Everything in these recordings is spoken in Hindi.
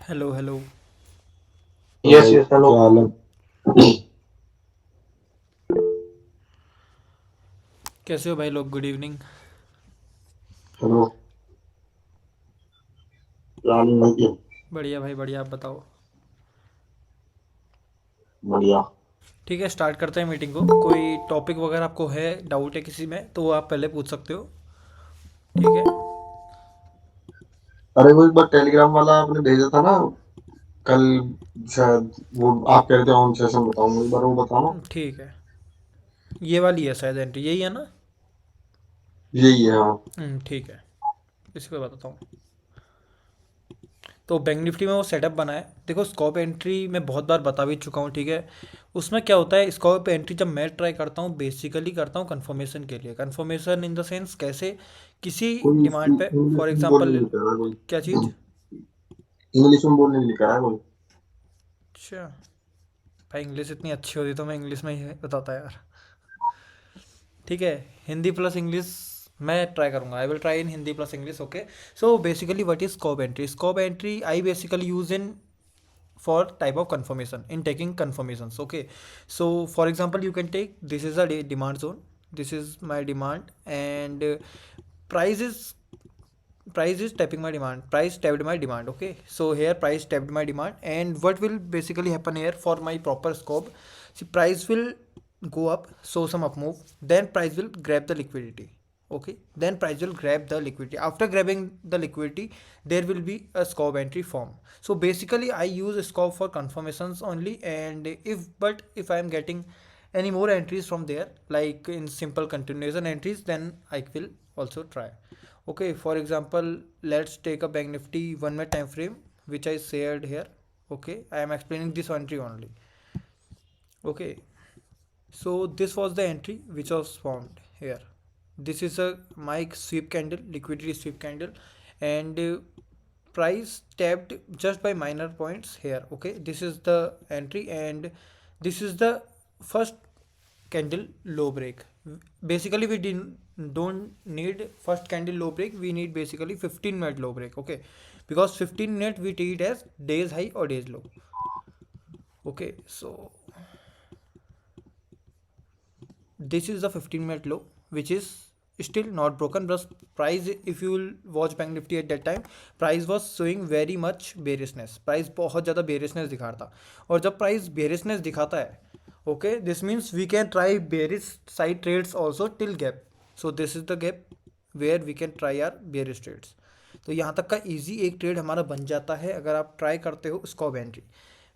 Hello hello. Yes yes hello. क्या हाल है? कैसे हो भाई लोग? Good evening. हेलो। क्या हाल है भाई? बढ़िया भाई बढ़िया, आप बताओ। बढ़िया। ठीक है, स्टार्ट करते हैं मीटिंग को। कोई टॉपिक वगैरह आपको है, डाउट है किसी में, तो वो आप पहले पूछ सकते हो। ठीक है। अरे वो एक बार टेलीग्राम वाला आपने भेजा था ना कल, शायद। वो आप कह रहे थे ऑन सेशन बताऊंगा, एक बार वो बताओ ना। ठीक है। ये वाली है शायद एंट्री, यही है ना? यही है, हाँ। ठीक है। इसी को बताता हूँ। तो बैंक निफ्टी में वो सेटअप बना है। देखो, स्कॉप एंट्री मैं बहुत बार बता भी चुका हूँ, ठीक है। उसमें क्या होता है, स्कॉप एंट्री जब मैं ट्राई करता हूँ, बेसिकली करता हूँ कन्फर्मेशन के लिए। कन्फर्मेशन इन द सेंस, कैसे किसी कोई डिमांड पे, इंग्लिश फॉर में एग्जांपल बोलने ले नहीं लो। कह रहा कोई। क्या चीज़? इंग्लिश में बोलने नहीं कह रहा कोई। अच्छा। भाई इंग्लिश इतनी अच्छी होती तो मैं इंग्लिश में ही बताता यार। ठीक है। हिंदी प्लस इंग्लिश मैं ट्राई करूंगा। I will try in Hindi plus English, okay. So basically what is scope entry? Scope entry I basically use in for type of confirmation in taking confirmations, okay. So for example, you can take, this is a demand zone, this is my demand, and price is price is tapping my demand, price tapped my demand, okay. So here price tapped my demand, and what will basically happen here for my proper scope? See, price will go up, so some up move, then price will grab the liquidity, okay. Then price will grab the liquidity. After grabbing the liquidity, there will be a scope entry form. So basically I use a scope for confirmations only, and if I am getting any more entries from there, like in simple continuation entries, then I will also try. Okay, for example, let's take a bank nifty 1 minute time frame, which I shared here. Okay, I am explaining this entry only. Okay, so this was the entry which was formed here. This is a my sweep candle, liquidity sweep candle, and price tapped just by minor points here. Okay, this is the entry, and this is the first candle low break. Basically we don't need first candle low break, we need basically 15-minute low break, okay. Because 15 minute we treat as days high or days low. Okay, so this is the 15-minute low, which is still not broken, but price, if you will watch bank nifty at that time, price was showing very much bearishness, price बहुत ज़्यादा bearishness दिखा रहा था। और जब price bearishness दिखाता है, okay, this means we can try bearish side trades also till gap. So this is the gap where we can try our bearish trades. तो यहाँ तक का इजी एक ट्रेड हमारा बन जाता है अगर आप ट्राई करते हो स्कॉप एंट्री।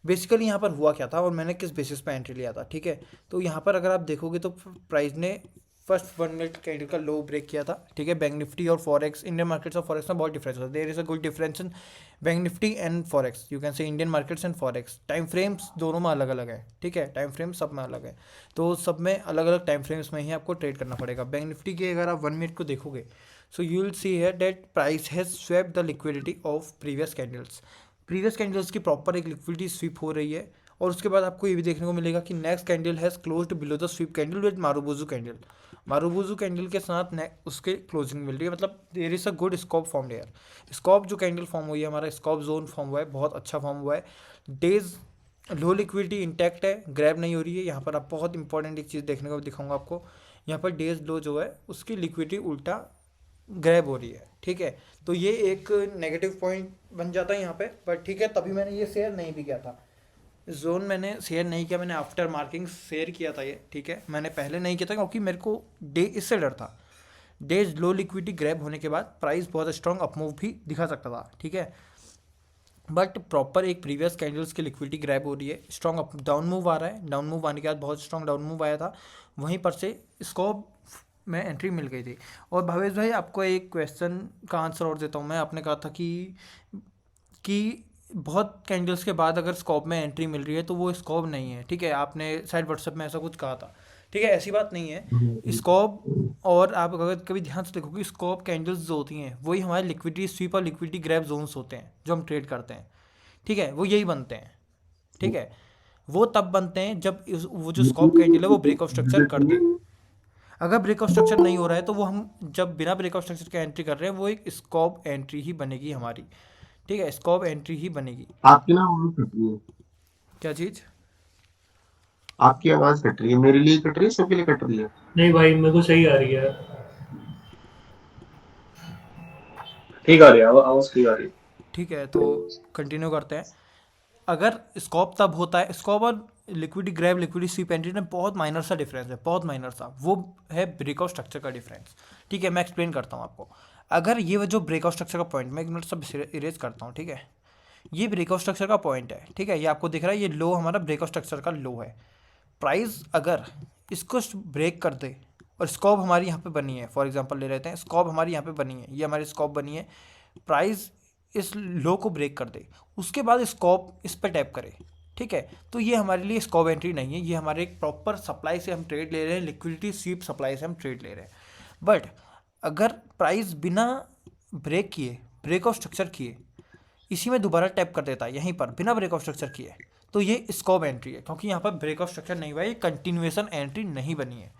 बेसिकली यहाँ पर हुआ क्या था और मैंने किस बेसिस पे एंट्री लिया था, ठीक है। तो यहाँ पर अगर आप देखोगे तो प्राइस ने फर्स्ट 1 मिनट कैंडल का लो ब्रेक किया था, ठीक है। बैंक निफ्टी और फॉरेक्स, इंडियन मार्केट्स और फॉरेक्स में बहुत डिफरेंस होता है। There is a good difference in bank Nifty and forex, you can say Indian markets and forex. Time frames दोनों में अलग अलग है, ठीक है। टाइम फ्रेम सब में अलग है, तो सब में अलग अलग टाइम फ्रेम्स में ही आपको ट्रेड करना पड़ेगा। बैंक निफ्टी के अगर आप 1 मिनट को देखोगे, so you will see here that price has swept the liquidity of previous candles. Previous candles की प्रॉपर एक लिक्विडिटी स्वीप हो रही है। और उसके बाद आपको ये भी देखने को मिलेगा कि next candle has closed below the sweep candle with marubozu candle. Marubozu candle के साथ उसके क्लोजिंग मिल रही है, मतलब there is a good SCOB form here. SCOB जो कैंडल फॉर्म हुई है, हमारा स्कॉप जोन फॉर्म हुआ है, बहुत अच्छा फॉर्म हुआ है। डेज लो लिक्विडिटी इंटैक्ट है, ग्रैब नहीं हो रही है। यहाँ पर आप बहुत इंपॉर्टेंट एक चीज़ देखने को दिखाऊंगा आपको। यहाँ पर डेज लो जो है उसकी लिक्विडिटी उल्टा ग्रैब हो रही है, ठीक है। तो ये एक नेगेटिव पॉइंट बन जाता है यहाँ पे, बट ठीक है, तभी मैंने ये शेयर नहीं भी किया था। जोन मैंने शेयर नहीं किया, मैंने आफ्टर मार्किंग शेयर किया था ये, ठीक है। मैंने पहले नहीं किया था क्योंकि मेरे को डे इससे डर था। डेज लो लिक्विडिटी ग्रैब होने के बाद प्राइस बहुत स्ट्रॉन्ग अपमूव भी दिखा सकता था, ठीक है। बट प्रॉपर एक प्रीवियस कैंडल्स की लिक्विडिटी ग्रैब हो रही है, स्ट्रॉन्ग अप डाउन मूव आ रहा है। डाउन मूव आने के बाद बहुत स्ट्रॉन्ग डाउन मूव आया था, वहीं पर से इसको में एंट्री मिल गई थी। और भावेश भाई, आपको एक क्वेश्चन का आंसर और देता हूँ मैं। आपने कहा था कि बहुत कैंडल्स के बाद अगर स्कॉप में एंट्री मिल रही है तो वो स्कॉप नहीं है, ठीक है। आपने शायद व्हाट्सएप में ऐसा कुछ कहा था, ठीक है। ऐसी बात नहीं है स्कॉप। और आप अगर कभी ध्यान से देखोगे, स्कॉप कैंडल्स जो होती हैं वही हमारे लिक्विडिटी स्वीप और लिक्विडिटी ग्रैब जोन्स होते हैं जो हम ट्रेड करते हैं, ठीक है। वो यही बनते हैं, ठीक है। वो तब बनते हैं जब वो जो स्कॉप कैंडल है वो ब्रेक ऑफ स्ट्रक्चर कर दे। अगर ब्रेक ऑफ स्ट्रक्चर नहीं हो रहा है तो वो हम जब बिना ब्रेक ऑफ स्ट्रक्चर के एंट्री कर रहे हैं, वो एक स्कॉप एंट्री ही बनेगी हमारी, ठीक है, स्टॉप एंट्री ही बनेगी। आपकी ना वो कट रही है, क्या चीज़? आपकी आवाज कट रही है, मेरे लिए कट रही है, सबके लिए कट रही है। नहीं भाई मेरे को सही आ रही है। ठीक आ रही है आवाज, ठीक आ रही है। ठीक है, तो कंटिन्यू करते हैं। अगर स्कॉप तब होता है, स्कॉप और liquidity grab liquidity sweep entry में बहुत माइनर सा डिफरेंस है, बहुत माइनर सा, वो है ब्रेकआउट स्ट्रक्चर का डिफरेंस। ठीक है, मैं एक्सप्लेन करता हूँ आपको। अगर ये जो ब्रेकआउट स्ट्रक्चर का पॉइंट, मैं एक मिनट सब इरेज करता हूँ, ठीक है। ये ब्रेकआउट स्ट्रक्चर का पॉइंट है, ठीक है, ये आपको दिख रहा है, ये लो हमारा ब्रेकआउट स्ट्रक्चर का लो है। प्राइस अगर इसको ब्रेक कर दे और स्कॉप हमारी यहाँ पे बनी है, फॉर एग्जांपल ले लेते हैं, स्कॉप हमारी यहाँ पे बनी है, ये हमारी स्कॉप बनी है, प्राइस इस लो को ब्रेक कर दे, उसके बाद स्कॉप इस पर टैप करे, ठीक है, तो ये हमारे लिए स्कॉप एंट्री नहीं है, ये हमारे एक प्रॉपर सप्लाई से हम ट्रेड ले रहे हैं, लिक्विडिटी स्वीप सप्लाई से हम ट्रेड ले रहे हैं। बट अगर प्राइस बिना ब्रेक किए, ब्रेकआउट स्ट्रक्चर किए, इसी में दोबारा टैप कर देता है यहीं पर बिना ब्रेकआउट स्ट्रक्चर किए, तो ये स्कॉप एंट्री है, क्योंकि यहाँ पर ब्रेकआउट स्ट्रक्चर नहीं हुआ है, ये कंटिन्यूएशन एंट्री नहीं बनी है।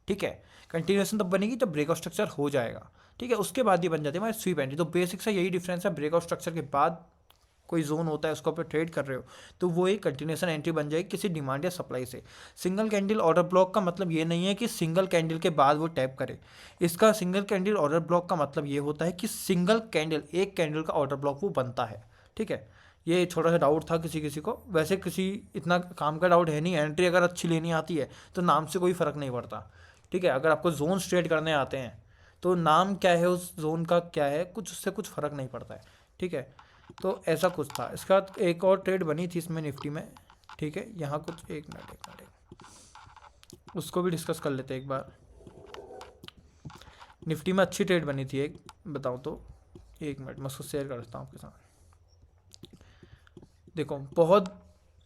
ठीक है, कंटिन्यूएशन तब बनेगी जब ब्रेकआउट स्ट्रक्चर हो जाएगा, ठीक है, उसके बाद ये बन जाती है हमारी स्वीप एंट्री। तो बेसिक सा यही डिफरेंस है, ब्रेकआउट स्ट्रक्चर के बाद कोई जोन होता है उसको आप ट्रेड कर रहे हो तो वो एक कंटिन्यूएशन एंट्री बन जाएगी किसी डिमांड या सप्लाई से। सिंगल कैंडल ऑर्डर ब्लॉक का मतलब ये नहीं है कि सिंगल कैंडल के बाद वो टैप करे, इसका सिंगल कैंडल ऑर्डर ब्लॉक का मतलब ये होता है कि सिंगल कैंडल, एक कैंडल का ऑर्डर ब्लॉक वो बनता है। ठीक है, ये छोटा सा डाउट था किसी किसी को, वैसे किसी इतना काम का डाउट है नहीं, एंट्री अगर अच्छी लेनी आती है तो नाम से कोई फ़र्क नहीं पड़ता। ठीक है, अगर आपको जोन ट्रेड करने आते हैं तो नाम क्या है उस जोन का क्या है, कुछ उससे कुछ फ़र्क नहीं पड़ता है। ठीक है, तो ऐसा कुछ था। इसके बाद एक और ट्रेड बनी थी इसमें निफ्टी में, ठीक है, यहाँ कुछ एक मिनट उसको भी डिस्कस कर लेते हैं एक बार। निफ्टी में अच्छी ट्रेड बनी थी एक, बताऊँ तो, एक मिनट मैं उसको शेयर कर देता हूँ आपके साथ। देखो बहुत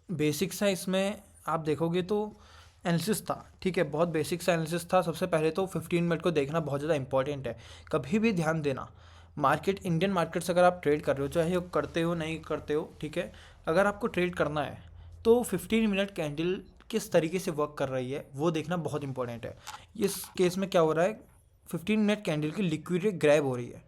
बेसिक्स है इसमें, आप देखोगे तो एनालिसिस था, ठीक है, बहुत बेसिक सा एनालिसिस था। सबसे पहले तो 15 मिनट को देखना बहुत ज़्यादा इंपॉर्टेंट है, कभी भी ध्यान देना। मार्केट, इंडियन मार्केट से अगर आप ट्रेड कर रहे हो, चाहे वो करते हो नहीं करते हो, ठीक है, अगर आपको ट्रेड करना है तो 15 मिनट कैंडल किस तरीके से वर्क कर रही है वो देखना बहुत इंपॉर्टेंट है। इस केस में क्या हो रहा है, 15 मिनट कैंडल की लिक्विडिटी ग्रैब हो रही है,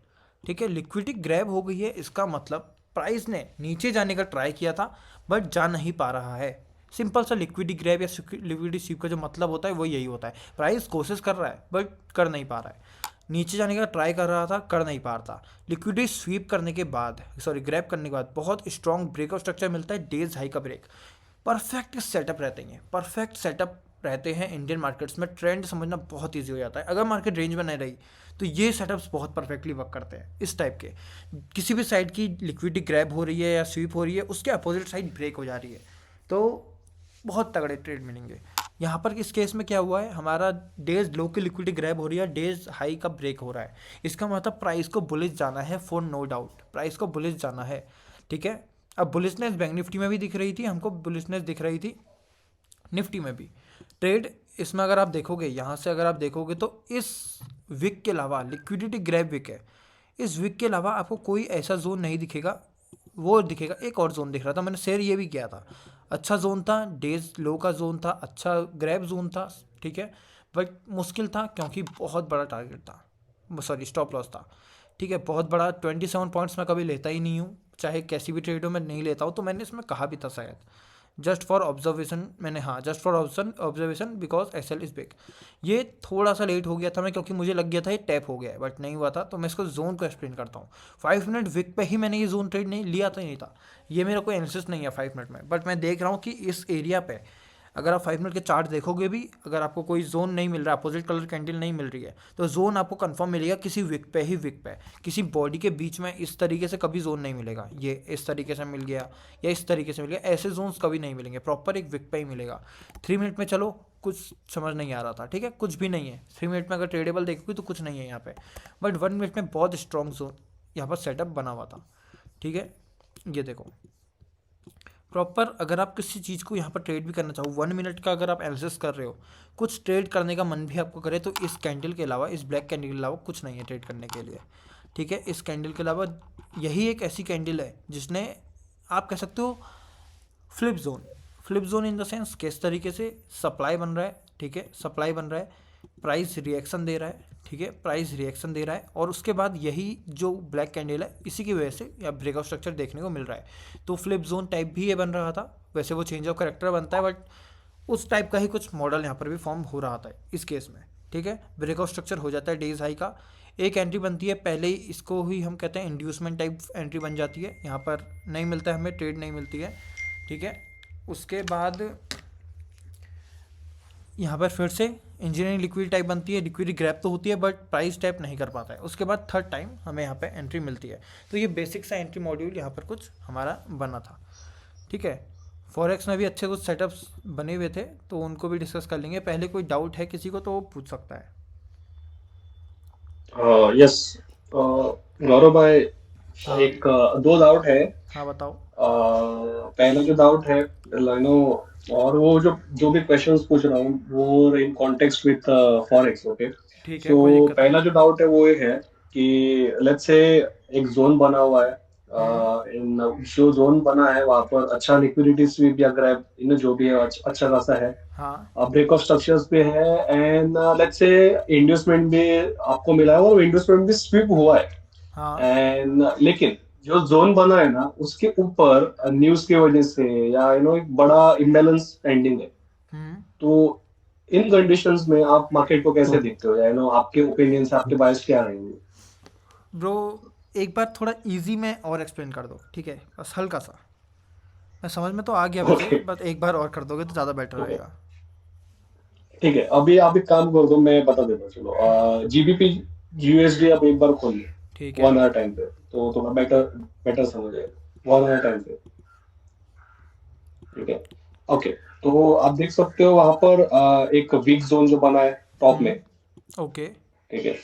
ठीक है, लिक्विडिटी ग्रैब हो गई है, इसका मतलब प्राइस ने नीचे जाने का ट्राई किया था बट जा नहीं पा रहा है। सिंपल सा लिक्विडिटी ग्रैब या लिक्विडिटी स्वीप का जो मतलब होता है वो यही होता है, प्राइस कोशिश कर रहा है बट कर नहीं पा रहा है, नीचे जाने का ट्राई कर रहा था, कर नहीं पा रहा था। लिक्विडिटी स्वीप करने के बाद, सॉरी ग्रैब करने के बाद बहुत स्ट्रॉन्ग ब्रेकआउट स्ट्रक्चर मिलता है, डेज हाई का ब्रेक, परफेक्ट सेटअप रहते हैं, परफेक्ट सेटअप रहते हैं इंडियन मार्केट्स में, ट्रेंड समझना बहुत ईजी हो जाता है। अगर मार्केट रेंज में नहीं रही तो ये सेटअप्स बहुत परफेक्टली वर्क करते हैं इस टाइप के। किसी भी साइड की लिक्विडिटी ग्रैब हो रही है या स्वीप हो रही है, उसके अपोजिट साइड ब्रेक हो जा रही है, तो बहुत तगड़े ट्रेड मिलेंगे। यहाँ पर इस केस में क्या हुआ है, हमारा डेज लो की लिक्विडिटी ग्रैब हो रही है, डेज हाई का ब्रेक हो रहा है, इसका मतलब प्राइस को बुलिश जाना है, फॉर नो डाउट प्राइस को बुलिश जाना है। ठीक है, अब बुलिशनेस बैंक निफ्टी में भी दिख रही थी हमको, बुलिशनेस दिख रही थी निफ्टी में भी। ट्रेड इसमें अगर आप देखोगे, यहाँ से अगर आप देखोगे तो इस विक के अलावा, लिक्विडिटी ग्रैब विक है, इस विक के अलावा आपको कोई ऐसा जोन नहीं दिखेगा। वो दिखेगा, एक और जोन दिख रहा था, मैंने शेयर ये भी किया था, अच्छा जोन था, डेज लो का जोन था, अच्छा ग्रैब जोन था, ठीक है, बट मुश्किल था क्योंकि बहुत बड़ा टारगेट था, सॉरी स्टॉप लॉस था। ठीक है, बहुत बड़ा 27 पॉइंट्स मैं कभी लेता ही नहीं हूँ, चाहे कैसी भी ट्रेड हो मैं नहीं लेता हूँ, तो मैंने इसमें कहा भी था शायद, जस्ट फॉर ऑब्जर्वेशन मैंने, हाँ just for observation because SL is big. ये थोड़ा सा लेट हो गया था मैं, क्योंकि मुझे लग गया था ये टैप हो गया है बट नहीं हुआ था, तो मैं इसको जोन को एक्सप्लेन करता हूँ। 5 मिनट विक पे ही मैंने ये जोन ट्रेड नहीं लिया था, नहीं था, ये मेरा कोई एनालिसिस नहीं है 5 मिनट में, बट मैं देख रहा हूँ कि इस एरिया पे अगर आप 5 मिनट के चार्ट देखोगे भी, अगर आपको कोई जोन नहीं मिल रहा, अपोजिट कलर कैंडल नहीं मिल रही है, तो जोन आपको कंफर्म मिलेगा किसी विक पे ही, विक पे, किसी बॉडी के बीच में इस तरीके से कभी जोन नहीं मिलेगा, ये इस तरीके से मिल गया या इस तरीके से मिल गया, ऐसे जोन्स कभी नहीं मिलेंगे, प्रॉपर एक विक पे ही मिलेगा। 3 मिनट में चलो कुछ समझ नहीं आ रहा था, ठीक है, कुछ भी नहीं है 3 मिनट में, अगर ट्रेडेबल देखोगे तो कुछ नहीं है यहाँ पे, बट 1 मिनट में बहुत स्ट्रॉन्ग जोन यहाँ पर सेटअप बना हुआ था। ठीक है, ये देखो प्रॉपर, अगर आप किसी चीज़ को यहाँ पर ट्रेड भी करना चाहो, 1 मिनट का अगर आप एनालिसिस कर रहे हो, कुछ ट्रेड करने का मन भी आपको करे, तो इस कैंडल के अलावा, इस ब्लैक कैंडल के अलावा कुछ नहीं है ट्रेड करने के लिए। ठीक है, इस कैंडल के अलावा यही एक ऐसी कैंडल है जिसने, आप कह सकते हो flip zone in the sense, किस तरीके से सप्लाई बन रहा है, ठीक है, सप्लाई बन रहा है, प्राइस रिएक्शन दे रहा है, ठीक है, प्राइस रिएक्शन दे रहा है और उसके बाद यही जो ब्लैक कैंडल है इसी की वजह से या ब्रेकआउट स्ट्रक्चर देखने को मिल रहा है। तो फ्लिप जोन टाइप भी ये बन रहा था, वैसे वो चेंज ऑफ करेक्टर बनता है बट उस टाइप का ही कुछ मॉडल यहाँ पर भी फॉर्म हो रहा था इस केस में। ठीक है, ब्रेकआउट स्ट्रक्चर हो जाता है डेज हाई का, एक एंट्री बनती है पहले ही, इसको ही हम कहते हैं इंड्यूसमेंट टाइप एंट्री बन जाती है, यहाँ पर नहीं मिलता है हमें, ट्रेड नहीं मिलती है। ठीक है, उसके बाद यहाँ पर फिर से इंजीनियरिंग लिक्विड टाइप बनती है, लिक्विड ग्रैप तो होती है बट प्राइस टैप नहीं कर पाता है। उसके बाद थर्ड टाइम हमें यहाँ पे एंट्री मिलती है। तो ये बेसिक सा एंट्री मॉड्यूल यहाँ पर कुछ हमारा बना था। ठीक है, फॉरेक्स में भी अच्छे कुछ सेटअप्स बने हुए थे तो उनको भी डिस्कस कर लेंगे। पहले कोई डाउट है किसी को तो वो पूछ सकता है। यस गौरव भाई, हाँ एक दो डाउट है। हाँ बताओ। पहला जो डाउट है लाइनो, और वो जो भी क्वेश्चंस पूछ रहा हूँ वो in context with forex, okay. ठीक है, सो कोई दिक्कत नहीं। पहला जो डाउट है वो ये है कि लेट्स से एक जोन बना हुआ है, हम्म। इन जो जोन बना है वहां पर अच्छा लिक्विडिटी स्वीप या ग्रैब इन जो भी है अच्छा खासा है, हाँ ब्रेक ऑफ स्ट्रक्चर्स भी है, एंड लेट्स से इंड्यूसमेंट भी आपको मिला है और इंड्यूसमेंट भी स्वीप हुआ है। हाँ। एंड लेकिन जो जोन बना है ना उसके ऊपर न्यूज की वजह से या एक बड़ा इम्बैलेंस पेंडिंग है। हम्म। तो इन कंडीशंस में आप मार्केट को कैसे देखते हो, या आपके ओपिनियन से आपके बायस क्या रहेंगे? ब्रो एक बार थोड़ा इजी में और एक्सप्लेन कर दो, ठीक है, बस हल्का सा। मैं समझ में तो आ गया वैसे, ओके बट एक बार और कर दोगे तो ज़्यादा बेटर ओके रहेगा। ठीक है, अभी आप एक काम कर दो, मैं बता देता हूँ। चलो जीबीपी यूएसडी आप एक बार खोलिए ठीक है। 1 आवर टाइम पे, तो थोड़ा बेटर बेटर समझ आएगा 1 आवर टाइम पे। ठीक है, ओके। तो आप देख सकते हो वहां पर एक वीक जोन जो बना है टॉप में। ओके। ठीक है,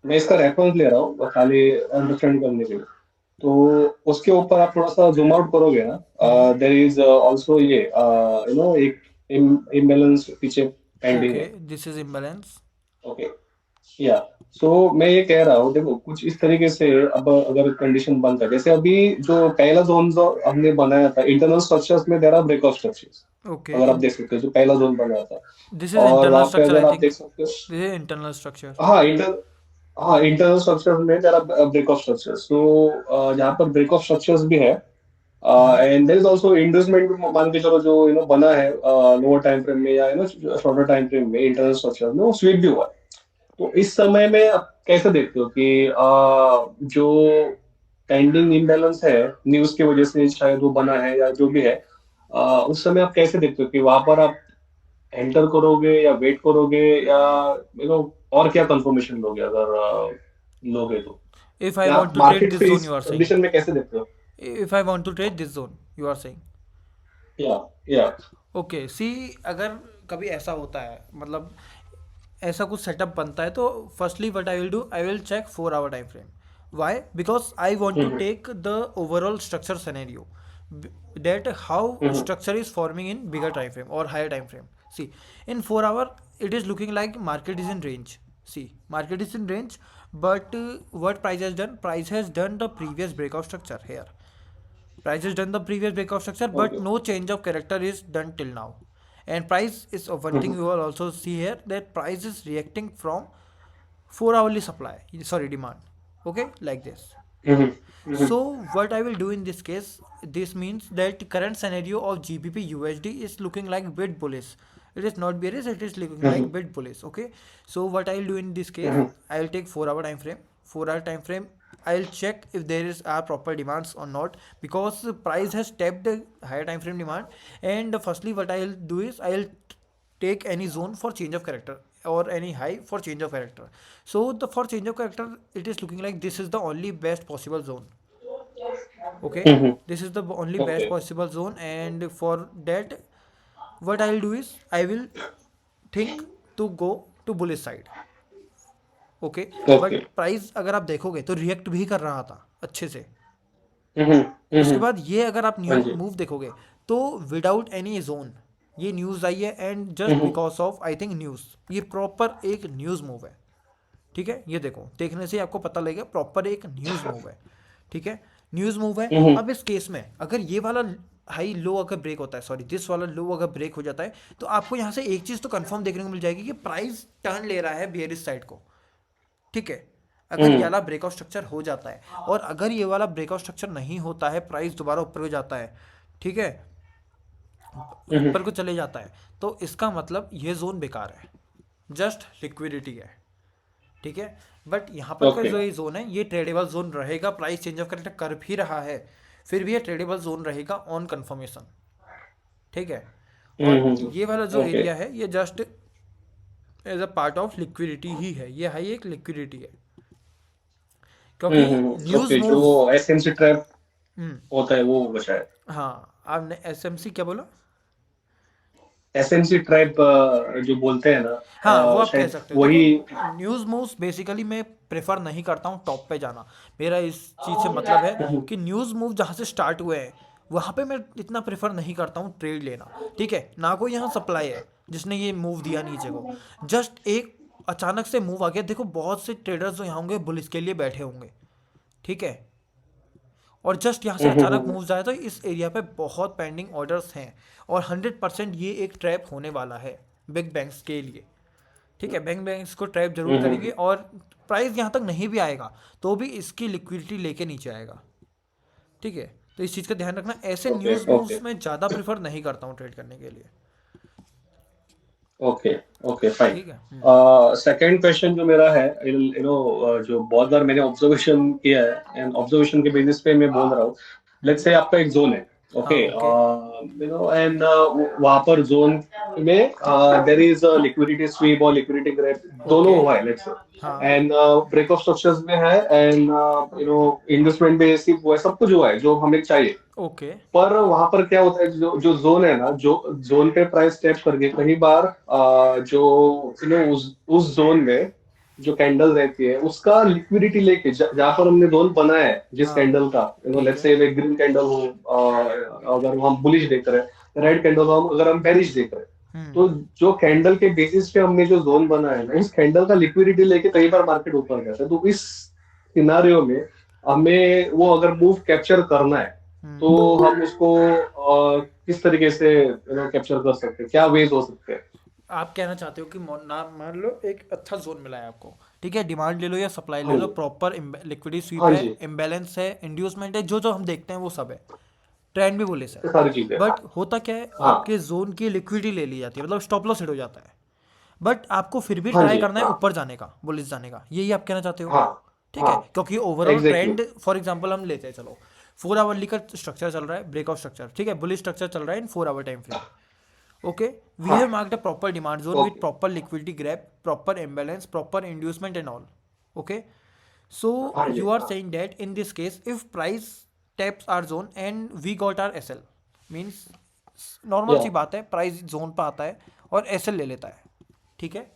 मैं इसका रेफरेंस ले रहा हूँ खाली अंडरस्टैंड करने के लिए। तो उसके ऊपर आप थोड़ा सा जूम आउट करोगे ना, देयर इज आल्सो ये एक इम्बैलेंस पीछे पेंडिंग ओके, है। This is imbalance. ओके, या सो मैं ये कह रहा हूँ, देखो कुछ इस तरीके से अब अगर कंडीशन बनता है, जैसे अभी जो पहला जोन जो हमने बनाया था इंटरनल स्ट्रक्चर्स में, there are breakout structures, okay, अगर आप देख सकते हो जो पहला जोन बनाया था। दिस इज और इंटरनल वहां पे स्ट्रक्चर अगर आई आप थिंक। देख सकते हो, दिस इज इंटरनल स्ट्रक्चर। हाँ इंटरनल स्ट्रक्चर्स में there are break of structures. तो यहाँ पर ब्रेक ऑफ स्ट्रक्चर्स भी है, हम्म। And there is also inducement भी मान के चलो, जो बना है लोअर टाइम फ्रेम में या शॉर्टर टाइम फ्रेम में इंटरनल स्ट्रक्चर में वो स्वीप भी हुआ है। तो इस समय में आप कैसे देखते हो कि जो पेंडिंग इम्बैलेंस है न्यूज की वजह से शायद वो बना है या जो भी है, उस समय आप कैसे देखते हो कि वहां पर आप एंटर करोगे या वेट करोगे, या और क्या कंफर्मेशन लोगे अगर लोगे तो, इफ आई या want to trade market this को जोन इस यू आर सेइंग। कंडीशन में कैसे देखते हो? If I want to trade this zone you are saying. या या ओके सी, अगर कभी ऐसा होता है, मतलब ऐसा कुछ सेटअप बनता है, तो firstly what I will do, I will check 4 hour time frame. Why? Because I want to take the overall structure scenario, that how structure is forming in bigger time frame or higher time frame. See, in 4 hour it is looking like market is in range. See, market is in range, but what price has done, price has done the previous breakout structure here. Price has done the previous breakout structure, but okay no change of character is done till now. And price is one thing you will also see here, that price is reacting from 4 hourly supply, sorry, demand. Okay, like this. So what I will do in this case, this means that current scenario of GBP USD is looking like bit bullish. It is not bearish, it is looking like bit bullish. Okay, so what I will do in this case, I will take 4 hour time frame. 4 hour time frame, I will check if there is a proper demands or not, because the price has tapped the higher time frame demand. And firstly what I will do is I will take any zone for change of character or any high for change of character. So the for change of character it is looking like this is the only best possible zone. Okay, this is the only best okay possible zone, and for that what I will do is I will think to go to bullish side. Okay, but okay price अगर आप देखोगे तो रिएक्ट भी कर रहा था अच्छे से। उसके हाँ बाद ये अगर आप न्यू जी मूव देखोगे तो विदाउट एनी जोन ये न्यूज़ आई है, and just because of I think news, ये प्रॉपर एक न्यूज़ मूव है। ठीक है, ये देखो, देखने से आपको पता लगेगा प्रॉपर एक न्यूज़ मूव है। ठीक है, न्यूज़ मूव है। अब इस केस में अगर ये वाला हाई लो अगर ब्रेक होता है, सॉरी दिस वाला लो अगर ब्रेक हो जाता है, तो आपको यहाँ से एक चीज़ तो कंफर्म देखने को मिल जाएगी कि प्राइस टर्न ले रहा है बियरिश साइड को। ठीक है। अगर ये वाला ब्रेकआउट स्ट्रक्चर हो जाता है और अगर ये वाला ब्रेकआउट स्ट्रक्चर नहीं होता है, प्राइस दोबारा ऊपर को जाता है, ठीक है, ऊपर को चले जाता है, तो इसका मतलब ये जोन बेकार है, जस्ट लिक्विडिटी है, ठीक है। बट यहाँ पर का ओके। जो ये जोन है ये ट्रेडेबल जोन रहेगा, प्राइस चेंज ऑफ करेक्ट कर भी रहा है, फिर भी ये ट्रेडेबल जोन रहेगा ऑन कंफर्मेशन, ठीक है। और ये वाला जो ओके। एरिया है ये just as a part of liquidity ही है, ये हाई एक लिक्विडिटी है, क्योंकि न्यूज़ ओके, जो मूव्स। SMC trap hmm. होता है वो बचा है। हाँ, आपने एसएमसी क्या बोला? एसएमसी ट्रैप जो बोलते हैं ना, हाँ, वो आप कह शायद सकते हो। देखो, वही। न्यूज़ मूव्स बेसिकली मैं प्रेफर नहीं करता हूँ टॉप पे जाना। मेरा इस चीज़ से मतलब है कि न्यूज़ मूव जहाँ से स्टार्ट हुए हैं वहाँ पे मैं इतना प्रेफर नहीं करता हूँ ट्रेड लेना, ठीक है। ना कोई यहाँ सप्लाई है जिसने ये मूव दिया नीचे को, जस्ट एक अचानक से मूव आ गया। देखो, बहुत से ट्रेडर्स जो यहाँ होंगे बुलिस के लिए बैठे होंगे, ठीक है, और जस्ट यहाँ से अचानक मूव्स आया, तो इस एरिया पे बहुत पेंडिंग ऑर्डर्स हैं और 100% ये एक ट्रैप होने वाला है बिग बैंक्स के लिए, ठीक है। बैंक्स को ट्रैप जरूर करेंगे और प्राइस यहाँ तक नहीं भी आएगा तो भी इसकी लिक्विडिटी लेके नीचे आएगा, ठीक है। तो इस चीज़ का ध्यान रखना, ऐसे ओके। News okay. मूव्स में ज़्यादा प्रेफर नहीं करता हूँ ट्रेड करने के लिए, ओके। Okay, fine. ठीक है। सेकंड क्वेश्चन जो मेरा है, जो बहुत बार मैंने ऑब्जर्वेशन किया है एंड ऑब्जर्वेशन के बेसिस पे मैं बोल रहा हूँ। लेट्स से आपका एक जोन है, ओके, हाँ, ओके। एंड वहां पर जोन में there is a liquidity sweep और लिक्विडिटी ग्रैब दोनों ओके। हुआ है, लेट्स से, हाँ, एंड ब्रेक ऑफ स्ट्रक्चर्स में है, एंड इन्वेस्टमेंट बेसिस हुआ है, सब कुछ हुआ है जो हमें चाहिए। ओके। पर वहां पर क्या होता है, जो जो जोन है ना, जो जोन पे प्राइस टैप करके कई बार जो उस जोन में जो कैंडल रहती है उसका लिक्विडिटी लेके जहां पर हमने जोन बनाया है जिस हाँ, कैंडल का, ठीक लेट्स है। से वे ग्रीन कैंडल हो, अगर हम बुलिश देख रहे हैं, रेड कैंडल हो अगर हम बेरिश देख रहे हैं, हम्म। तो जो कैंडल के बेसिस पे हमने जो जोन बनाया है ना, उस कैंडल का लिक्विडिटी लेके कई बार मार्केट ऊपर जाता है। तो इस सिनारियो में हमें वो अगर मूव कैप्चर करना है तो हम्म। हम उसको किस तरीके से कैप्चर कर सकते हैं, क्या वेज हो सकते हैं? आप कहना चाहते हो कि मान लो एक अच्छा जोन मिला है आपको, ठीक है, डिमांड ले लो या सप्लाई ले हाँ लो, जी। प्रॉपर लिक्विडिटी स्वीप हाँ है, जी। इम्बैलेंस है, इंड्यूसमेंट है, जो जो हम देखते हैं वो सब है, ट्रेंड भी बुलिश है। ये सारी चीजें। बट होता क्या है, हाँ। आपके जोन की लिक्विडिटी ले ली जाती है, मतलब स्टॉप लॉस हिट हो जाता है, बट आपको फिर भी हाँ ट्राई जी। करना है हाँ। ऊपर जाने का, बुलिश जाने का, यही आप कहना चाहते हो, हाँ। ठीक हाँ। है। क्योंकि overall exactly. Trend, for example हम लेते हैं, चलो 4 आवर्ली का स्ट्रक्चर चल रहा है, ब्रेकआउट स्ट्रक्चर, ठीक है, बुलिश स्ट्रक्चर चल रहा है in 4 hour time frame, okay, we हाँ। have marked a proper demand zone with okay. proper liquidity grab, proper imbalance, proper inducement and all, okay. So हाँ जी। you are हाँ। saying that in this case if price taps our zone and we got our SL, means normal या। सी बात है, प्राइस जोन पे आता है और एसएल ले लेता है, ठीक है,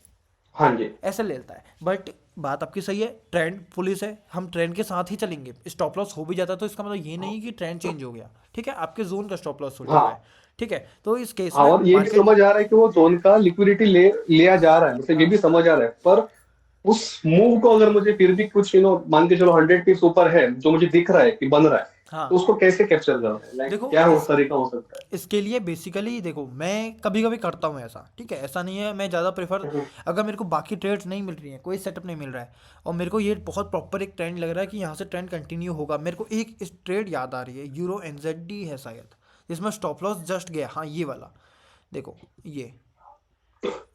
हाँ जी। एसएल ले लेता है। बट बात आपकी सही है, ट्रेंड पुलिस है, हम ट्रेंड के साथ ही चलेंगे, स्टॉप लॉस हो भी जाता है तो इसका मतलब ये नहीं कि ट्रेंड चेंज हो गया, ठीक है, आपके जोन का स्टॉप लॉस हो चुका है, हाँ। ठीक है। तो इस केस हाँ, में और ये भी मार्केट, समझ आ रहा है कि वो जोन का लिक्विडिटी लिया जा रहा है, मतलब ये हाँ, भी समझ आ रहा है। पर उस मूव को अगर मुझे फिर भी कुछ मान के चलो 100 पिप्स ऊपर है जो मुझे दिख रहा है कि बन रहा है, हाँ, तो उसको कैसे कैप्चर करना है, लाइक देखो क्या हो इस तरीका हो सकता इसके लिए बेसिकली देखो, मैं कभी कभी करता हूँ ऐसा, ठीक है, ऐसा नहीं है, मैं ज़्यादा प्रेफर, है? अगर मेरे को बाकी ट्रेड्स नहीं मिल रही हैं, कोई सेटअप नहीं मिल रहा है और मेरे को ये बहुत प्रॉपर एक ट्रेंड लग रहा है कि यहाँ से ट्रेंड कंटिन्यू होगा, मेरे को एक इस ट्रेड याद आ रही है, यूरो एनजेडी है शायद, जिसमें स्टॉप लॉस जस्ट गया, हाँ ये वाला, देखो ये,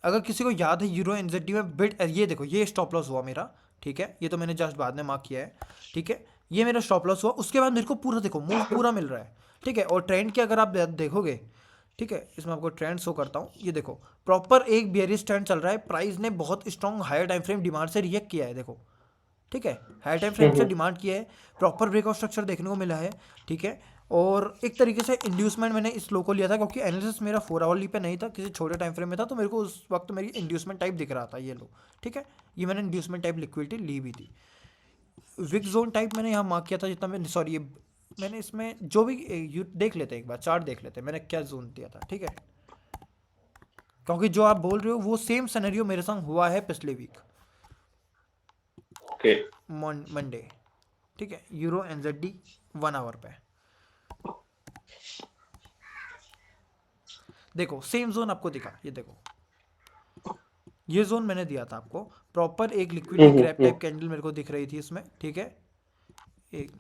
अगर किसी को याद है यूरो एनजेडी में बिट, ये देखो ये स्टॉप लॉस हुआ मेरा, ठीक है, ये तो मैंने जस्ट बाद में मार्क किया है, ठीक है, ये मेरा स्टॉप लॉस हुआ, उसके बाद मेरे को पूरा देखो मूव पूरा मिल रहा है, ठीक है। और ट्रेंड के अगर आप देखोगे, ठीक है, इसमें आपको ट्रेंड शो करता हूँ, ये देखो प्रॉपर एक बियरिश ट्रेंड चल रहा है, प्राइस ने बहुत strong higher time frame demand से रिएक्ट किया है, देखो, ठीक है, हाई टाइम फ्रेम से डिमांड किया है, प्रॉपर ब्रेकआउट स्ट्रक्चर देखने को मिला है, ठीक है। और एक तरीके से इंड्यूसमेंट मैंने इस लो को लिया था क्योंकि एनालिसिस मेरा 4 आवर्ली पे नहीं था, किसी छोटे टाइम फ्रेम में था, तो मेरे को उस वक्त मेरी इंड्यूसमेंट टाइप दिख रहा था ये लो, ठीक है, ये मैंने इंड्यूसमेंट टाइप लिक्विडिटी ली भी थी। विक जोन टाइप मैंने यहाँ मार्क किया था, जितना मैंने, सॉरी, ये मैंने इसमें जो भी यू देख लेते हैं, एक बार चार्ट देख लेते हैं मैंने क्या जोन दिया था, ठीक है, क्योंकि जो आप बोल रहे हो वो सेम सिनेरियो मेरे संग हुआ है पिछले वीक ओके। मंडे, ठीक है, यूरो एनजेडी 1 आवर पे, देखो सेम जोन आपको दिखा, ये देखो ये जोन मैंने दिया था आपको, प्रॉपर एक लिक्विडिटी ग्रैब हम्म। टाइप कैंडल मेरे को दिख रही थी इसमें, ठीक है। एक,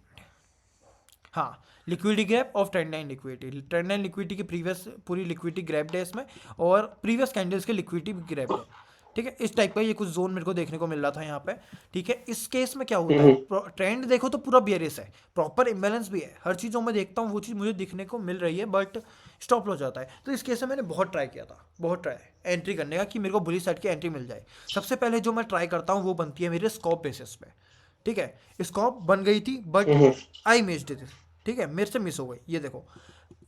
हाँ, liquidity grab of trend line liquidity, trend line liquidity की प्रीवियस पूरी लिक्विडिटी ग्रैब्ड है इसमें, और प्रीवियस कैंडल्स के लिक्विडिटी भी ग्रैब्ड है, ठीक है। इस टाइप का ये कुछ जोन मेरे को देखने को मिल रहा था यहाँ पे, ठीक है। इस केस में क्या होता है, ट्रेंड देखो तो पूरा बियरिश है, प्रॉपर इम्बेलेंस भी है, हर चीज़ों में देखता हूँ वो चीज़ मुझे दिखने को मिल रही है, बट स्टॉप लॉस जाता है। तो इस केस में मैंने बहुत ट्राई किया था, बहुत ट्राई एंट्री करने का कि मेरे को बुलिश साइड की एंट्री मिल जाए। सबसे पहले जो मैं ट्राई करता हूँ वो बनती है मेरे स्कॉप बेसिस पे, ठीक है। स्कॉप बन गई थी बट आई मिस्ड इट, ठीक है, मेरे से मिस हो गई। ये देखो,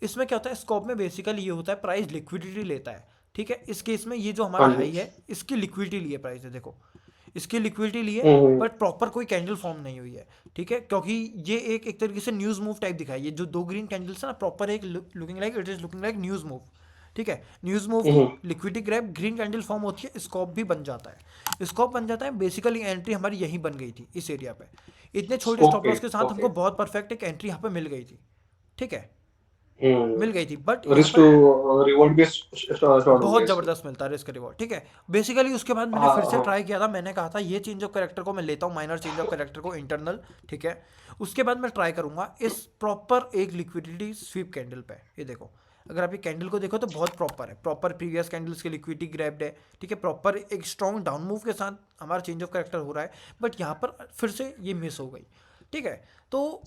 इसमें क्या होता है, स्कॉप में बेसिकली ये होता है प्राइस लिक्विडिटी लेता है, ठीक है। इस केस में ये जो हमारा हाँ जी। हाई है इसकी लिक्विडिटी लिए प्राइस है, देखो इसकी लिक्विडिटी लिए, हम्म। बट प्रॉपर कोई कैंडल फॉर्म नहीं हुई है, ठीक है। क्योंकि ये एक तरीके से न्यूज़ मूव टाइप दिखाई, ये जो दो ग्रीन कैंडल्स है ना, प्रॉपर एक looking like it is looking like news move, ठीक है। न्यूज़ मूव की liquidity grab green candle form होती है, स्कॉप भी बन जाता है, स्कॉप बन जाता है। बेसिकली एंट्री हमारी यहीं बन गई थी इस एरिया पे, इतने छोटे स्टॉप ओके लॉस के साथ ओके। हमको बहुत परफेक्ट एक एंट्री यहाँ पे मिल गई थी, ठीक है, मिल गई थी। बट यहाँ रिस्क पर टू रिवॉर्ड भी शॉर्ट हो गया बहुत इससे। ज़बरदस्त मिलता है रिस्क रिवॉर्ड, ठीक है। बेसिकली उसके बाद मैंने हाँ फिर से हाँ। ट्राई किया था, मैंने कहा था ये चेंज ऑफ करेक्टर को मैं लेता हूँ, माइनर चेंज ऑफ करेक्टर को इंटरनल, ठीक है। उसके बाद मैं ट्राई करूंगा इस प्रॉपर एक लिक्विडिटी स्वीप कैंडल पे। ये देखो, अगर आप ये कैंडल को देखो तो बहुत प्रॉपर है, प्रॉपर प्रीवियस कैंडल्स की लिक्विडिटी ग्रैब्ड है, ठीक है। प्रॉपर एक स्ट्रॉन्ग डाउन मूव के साथ हमारा चेंज ऑफ करेक्टर हो रहा है, बट यहाँ पर फिर से ये मिस हो गई, ठीक है। तो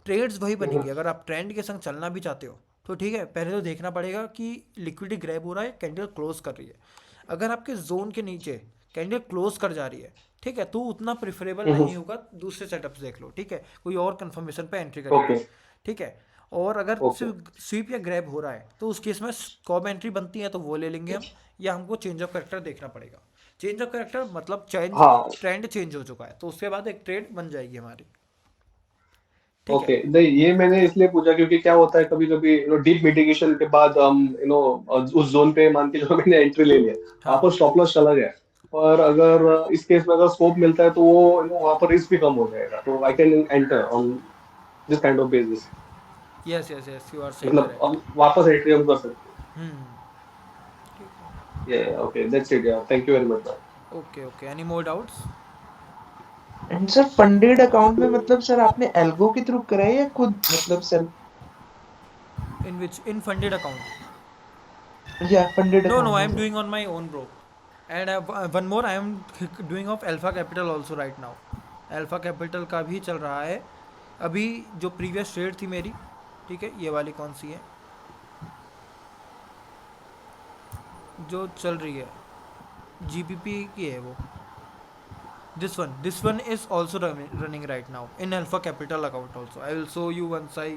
ट्रेड्स वही बनेंगी, अगर आप ट्रेंड के संग चलना भी चाहते हो तो ठीक है, पहले तो देखना पड़ेगा कि लिक्विडिटी ग्रैब हो रहा है, कैंडल क्लोज कर रही है। अगर आपके जोन के नीचे कैंडल क्लोज कर जा रही है, ठीक है, तो उतना प्रिफरेबल नहीं होगा, दूसरे सेटअप्स देख लो, ठीक है, कोई और कंफर्मेशन पे एंट्री करेंगे, ओके ठीक है। और अगर ओके। सिर्फ स्वीप या ग्रैब हो रहा है तो उस केस में कॉब एंट्री बनती है तो वो ले लेंगे हम, या हमको चेंज ऑफ करेक्टर देखना पड़ेगा। चेंज ऑफ करेक्टर मतलब चेंज, हाँ ट्रेंड चेंज हो चुका है तो उसके बाद एक ट्रेड बन जाएगी हमारी, ठीक है। ओके। नहीं, ये मैंने इसलिए पूछा क्योंकि क्या होता है कभी कभी डीप मिटिगेशन के बाद हम उस जोन पे मान के चलो मैंने एंट्री ले लिया, वहां पर हाँ, स्टॉप लॉस चला गया, और अगर इस केस में अगर स्कोप मिलता है तो वो वहां पर रिस्क भी कम हो जाएगा, तो I can enter on this kind of basis. Yes yes yes, you are saying मतलब करेक्ट। हम वापस एंट्री हम कर सकते हैं। हम्म, ठीक है। ये ओके, दैट्स इट यार, thank you very much. Okay okay, any more doubts? And sir funded account में मतलब सर आपने एल्गो के थ्रू करा है या खुद मतलब self in which, in funded account? या funded No, no, account I में am sir? doing on my own, bro. And one more, I am doing of Alpha Capital also right now. Alpha Capital का भी चल रहा है अभी, जो प्रीवियस ट्रेड थी मेरी, ठीक है, ये वाली कौन सी है जो चल रही है, GPP की है वो, this one is also running right now in Alpha Capital account also. I will show you once I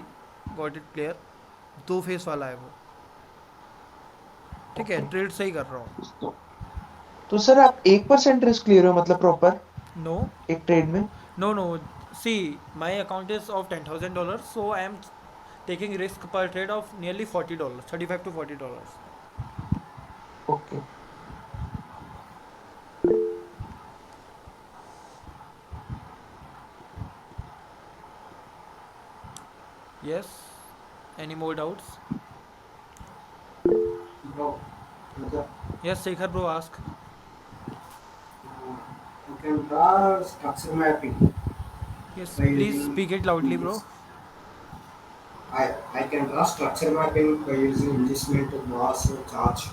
got it clear. दो फेस वाला है वो, ठीक है, ओके। ट्रेड सही कर रहा हूँ। तो सर आप 1% रिस्क ले रहे हो मतलब प्रॉपर नो एक ट्रेड में? no no, see, my account is of $10,000, so I am taking risk per trade of nearly $40, $35 to $40. Okay. Yes, any more doubts? Bro, brother, Yes, Shekhar bro, ask. you can draw structure mapping Yes, by please using speak it loudly, bro. this. I can draw structure mapping by using investment loss charge.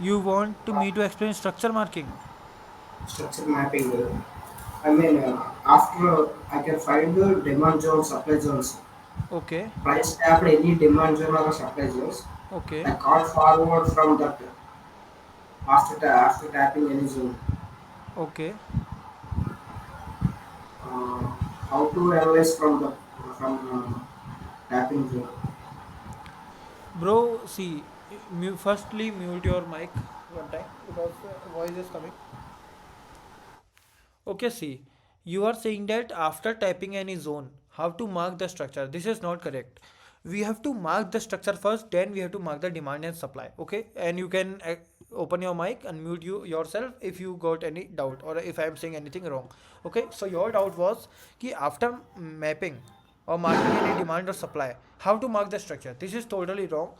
You want me to explain structure marking? Structure mapping. I mean, after I can find the demand zone, supply zones. Okay, Price tapped any demand zone or supply zones. okay, I call forward from that after tapping any zone. okay. Uh, how to analyze from tapping zone? Bro, see, firstly mute your mic one time because voice is coming. Okay, see, you are saying that after typing any zone, how to mark the structure. This is not correct. We have to mark the structure first, then we have to mark the demand and supply. Okay, and you can open your mic and mute you yourself if you got any doubt or if I am saying anything wrong. Okay, so your doubt was कि after mapping or marking any demand or supply, how to mark the structure. This is totally wrong.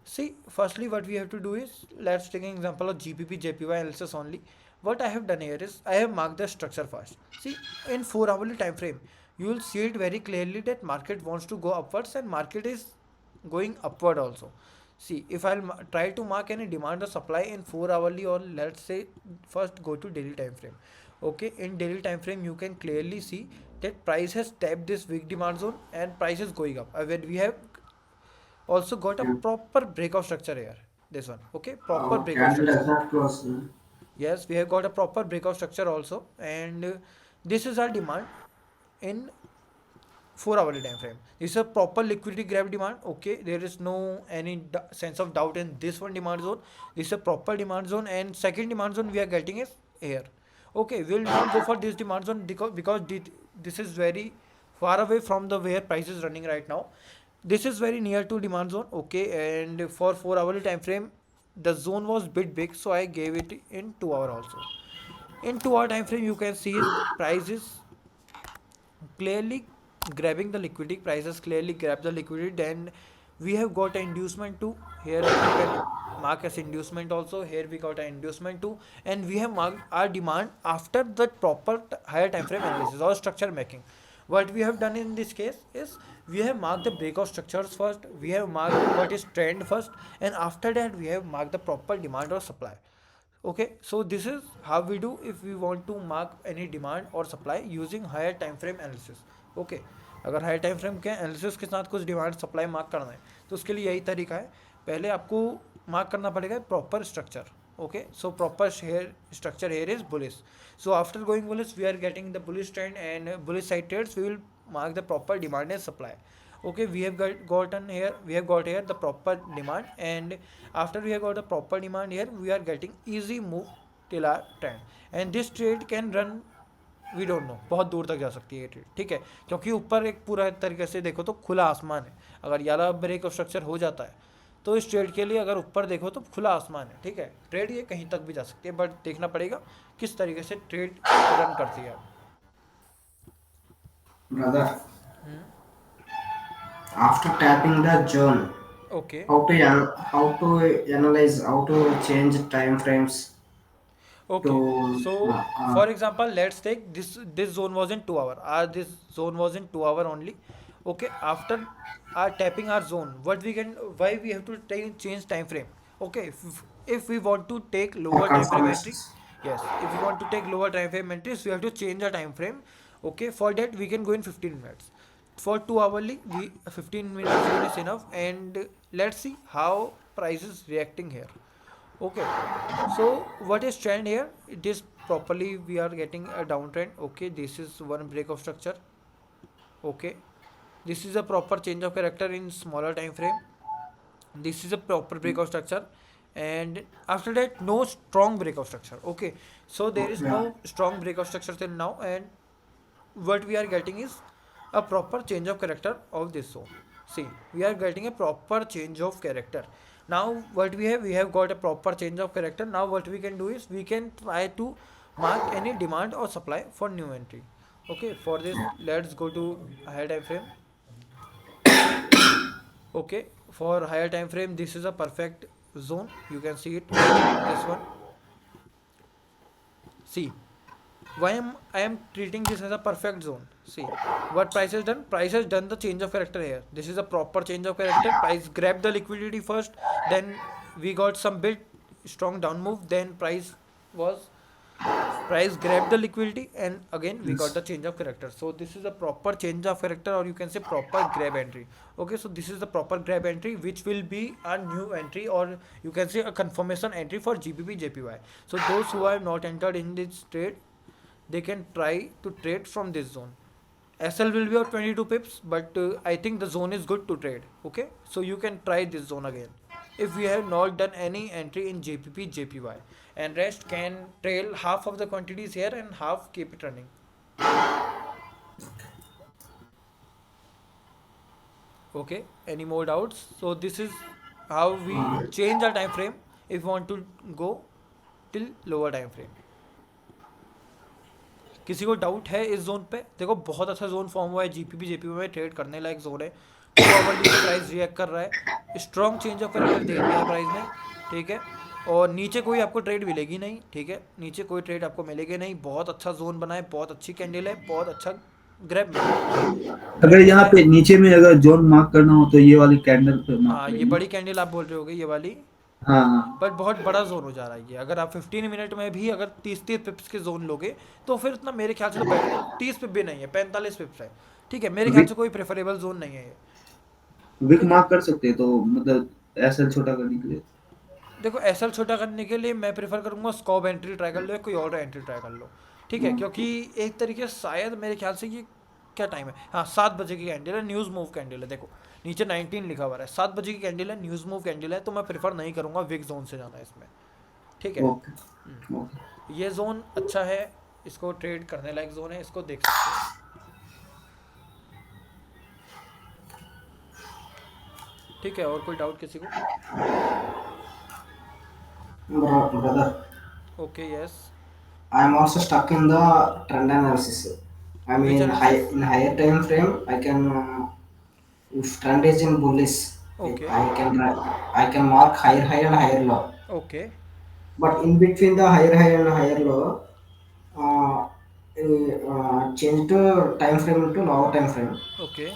See, firstly, what we have to do is, let's take an example of GPP JPY analysis only. What I have done here is I have marked the structure first. See, in 4 hourly time frame, you will see it very clearly that market wants to go upwards and market is going upward also. See, if I'll try to mark any demand or supply in 4 hourly, or let's say first go to daily time frame. Okay, in daily time frame you can clearly see that price has tapped this weak demand zone and price is going up. When we have also got a proper breakout structure here, this one, okay, proper breakout Candle structure. does not close. No? Yes, we have got a proper breakout structure also, and this is our demand in 4 hourly time frame. This is a proper liquidity grab demand. Okay, there is no any sense of doubt in this one demand zone. This is a proper demand zone, and second demand zone we are getting is here. Okay, we will not go for this demand zone because this is very far away from the where price is running right now. This is very near to demand zone. Okay, and for 4 hourly time frame the zone was bit big, so I gave it in 2 hour also. In 2 hour time frame you can see price is clearly grabbing the liquidity, prices clearly grab the liquidity. Then we have got an inducement too, here you can mark as inducement also, here we got an inducement too, and we have marked our demand after the proper higher time frame analysis or structure making. What we have done in this case is we have marked the breakout structures first, we have marked what is trend first, and after that we have marked the proper demand or supply. Okay, so this is how we do if we want to mark any demand or supply using higher time frame analysis. Okay, अगर हायर टाइम फ्रेम के एनालिसिस के साथ कुछ डिमांड सप्लाई मार्क करना है तो उसके लिए यही तरीका है, पहले आपको मार्क करना पड़ेगा proper structure. Okay, so proper here structure here is bullish. So after going bullish we are getting the bullish trend, and bullish side trades we will mark the proper demand and supply. Okay, we have gotten here, we have got here the proper demand, and after we have got the proper demand here we are getting easy move till our trend, and this trade can run, we don't know, बहुत दूर तक जा सकती है ये ट्रेड. ठीक है, क्योंकि ऊपर एक पूरा तरीके से देखो तो खुला आसमान है. अगर याला ब्रेक ऑफ स्ट्रक्चर हो जाता है तो इस ट्रेड के लिए अगर ऊपर देखो तो खुला आसमान है. ठीक है, ट्रेड ये कहीं तक भी जा सकती है, बट देखना पड़ेगा किस तरीके से ट्रेड रन करती है. Brother, after tapping the zone, okay how to analyze, how to change time frames okay, to so for example let's take this zone was in 2 hour, this zone was in 2 hour only. Okay, after our tapping our zone, what we can, why we have to change time frame. Okay, if we want to take lower time frame entry, confirmations. yes, if we want to take lower time frame entries we have to change our time frame. Okay, for that we can go in 15 minutes. For 2 hourly we 15 minutes zone is enough, and let's see how price is reacting here. Okay, so what is trend here, it is properly we are getting a downtrend. Okay, this is one break of structure. Okay, this is a proper change of character in smaller time frame. This is a proper break of structure, and after that no strong break of structure. Okay, so there is Yeah. no strong break of structure till now, and what we are getting is a proper change of character of this zone. See, we are getting a proper change of character. Now what we have got a proper change of character. Now what we can do is we can try to mark any demand or supply for new entry. Okay, for this let's go to higher time frame. Okay, for higher time frame this is a perfect zone, you can see it, this one. See, why I am treating this as a perfect zone. See what price has done, price has done the change of character here. This is a proper change of character, price grabbed the liquidity first, then we got some bit strong down move, then price grabbed the liquidity, and again we got Yes. the change of character. So this is a proper change of character, or you can say proper grab entry. Okay, so this is the proper grab entry which will be a new entry, or you can say a confirmation entry for GBP JPY. So those who have not entered in this trade, they can try to trade from this zone. SL will be of 22 pips, but I think the zone is good to trade. Okay, so you can try this zone again if we have not done any entry in JPP JPY, and rest can trail half of the quantities here and half keep it running. Okay, any more doubts? So this is how we change our time frame if we want to go till lower time frame. किसी को डाउट है इस जोन पे? देखो बहुत अच्छा जोन फॉर्म हुआ है, जीपीपी जेपीपी में ट्रेड करने लायक जोन है. 2 आवरली पे प्राइस रिएक्ट कर रहा है, स्ट्रॉन्ग चेंज ऑफ कैरेक्टर दे दिया है प्राइस ने, ठीक है। और नीचे कोई आपको ट्रेड मिलेगी नहीं, ठीक है, नीचे कोई ट्रेड आपको मिलेगी नहीं। बहुत अच्छा जोन बना है, बहुत अच्छी कैंडल है, बहुत अच्छा ग्रैब मिला। अगर यहाँ पे नीचे में अगर जोन मार्क करना हो तो ये वाली कैंडल पे मार्क हाँ, ये करेंगे। बड़ी कैंडल आप बोल रहे होगे, ये वाली, हाँ हाँ बट बहुत बड़ा जोन हो जा रहा है ये। अगर आप 15 मिनट में भी अगर 30 पिप्स के जोन लोगे तो फिर उतना मेरे ख्याल से तो 30 पिप भी नहीं है, 45 पिप्स है, ठीक है। मेरे ख्याल से कोई प्रेफरेबल जोन नहीं है ये। विक मार्क कर सकते हैं तो मतलब एसएल छोटा करने के लिए। देखो एसएल छोटा करने के लिए मैं प्रेफर करूंगा स्कॉब एंट्री ट्राई कर लो या कोई और एंट्री ट्राई कर लो, ठीक है। क्योंकि एक तरीके से शायद मेरे ख्याल से ये क्या टाइम है, हाँ 7 बजे की कैंडल है, न्यूज़ मूव कैंडल है, देखो नीचे 19 लिखा हुआ है, 7 बजे की कैंडल है, न्यूज़ मूव कैंडल है, तो मैं प्रेफर नहीं करूंगा विक जोन से जाना इसमें, ठीक है। ओके ओके ये जोन अच्छा है, इसको ट्रेड करने लायक जोन है, इसको देख सकते हैं। ठीक है, और कोई डाउट किसी को? Brother, okay, yes. I am also stuck in the trend analysis. I Which mean, analysis? in higher time frame, I can, if trend is in bullish, Okay. I can mark higher high and higher low. Okay. But in between the higher high and higher low, uh, change to time frame to lower time frame. Okay.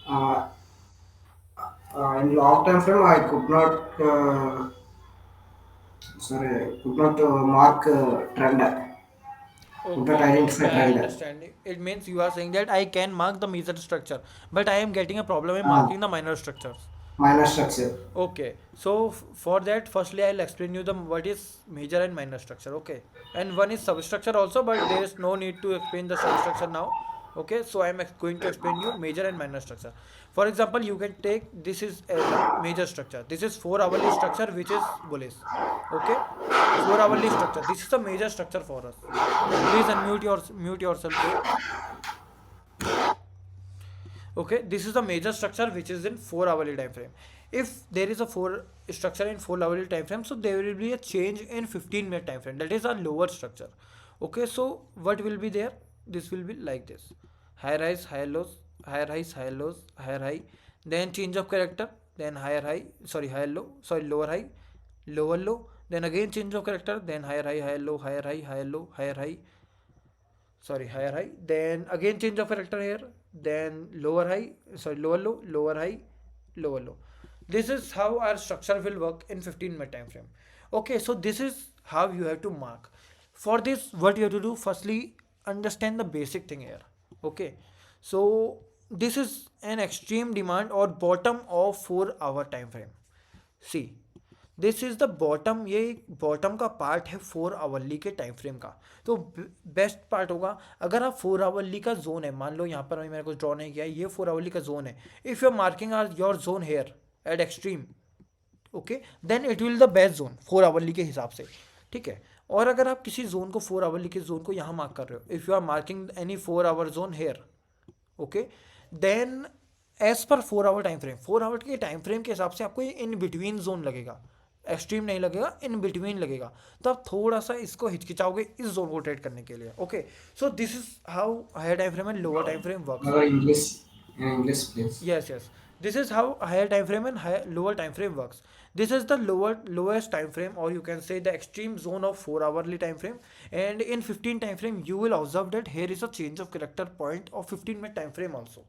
Uh, in long time frame, I could not, could not mark trend. Could not Okay, identify okay, I trend. understand. It means you are saying that I can mark the major structure, but I am getting a problem in Uh, marking the minor structures. Minor structure. Okay, so for that, firstly I'll explain you the what is major and minor structure. Okay, and one is substructure also, but there is no need to explain the substructure now. Okay, so I am going to explain you major and minor structure. For example, you can take this is a major structure. This is 4 hourly structure which is bullish. Okay, 4 hourly structure. This is a major structure for us. Please mute yourself. Okay, this is the major structure which is in 4 hourly time frame. If there is a 4 structure in 4 hourly time frame, so there will be a change in 15-minute time frame, that is a lower structure. Okay, so what will be there? This will be like this: higher highs, higher lows, higher highs, higher lows, higher high, then change of character, then higher high, sorry, higher low, sorry, lower high, lower low, then again change of character, then higher high, higher low, higher high, higher low, higher high, sorry, higher high, then again change of character here, then lower high, sorry, lower low, lower high, lower low. This is how our structure will work in 15-minute time frame. Okay, so this is how you have to mark. For this, what you have to do, firstly understand the basic thing here. Okay, so this is an extreme demand or bottom of 4 hour time frame. See this is the bottom, ये बॉटम का पार्ट है 4 आवरली के टाइम फ्रेम का। तो बेस्ट पार्ट होगा अगर आप 4 आवरली का जोन है, मान लो यहाँ पर मैंने कुछ ड्रॉ नहीं किया, ये 4 आवरली का जोन है। If you are marking are your zone here at extreme, okay, then it will the best zone 4 hourly के हिसाब से, ठीक है। और अगर आप किसी जोन को 4 आवरली के जोन को यहाँ मार्क कर रहे हो, if you are marking any 4 hour zone here, okay, then as per 4 hour time frame, 4 hour के टाइम फ्रेम के हिसाब से आपको ये इन बिटवीन जोन लगेगा, एक्सट्रीम नहीं लगेगा, इन बिटवीन लगेगा। तो आप थोड़ा सा इसको हिचकिचाओगे इस जोन को ट्रेड करने के लिए। Okay, so this is how higher time frame and lower time frame works. English, please. Yes. This is how higher time frame and lower time frame works. This is the lowest time frame, or you can say the extreme zone of 4 hourly time frame. And in 15 time frame, you will observe that here is a change of character point of 15-minute time frame also.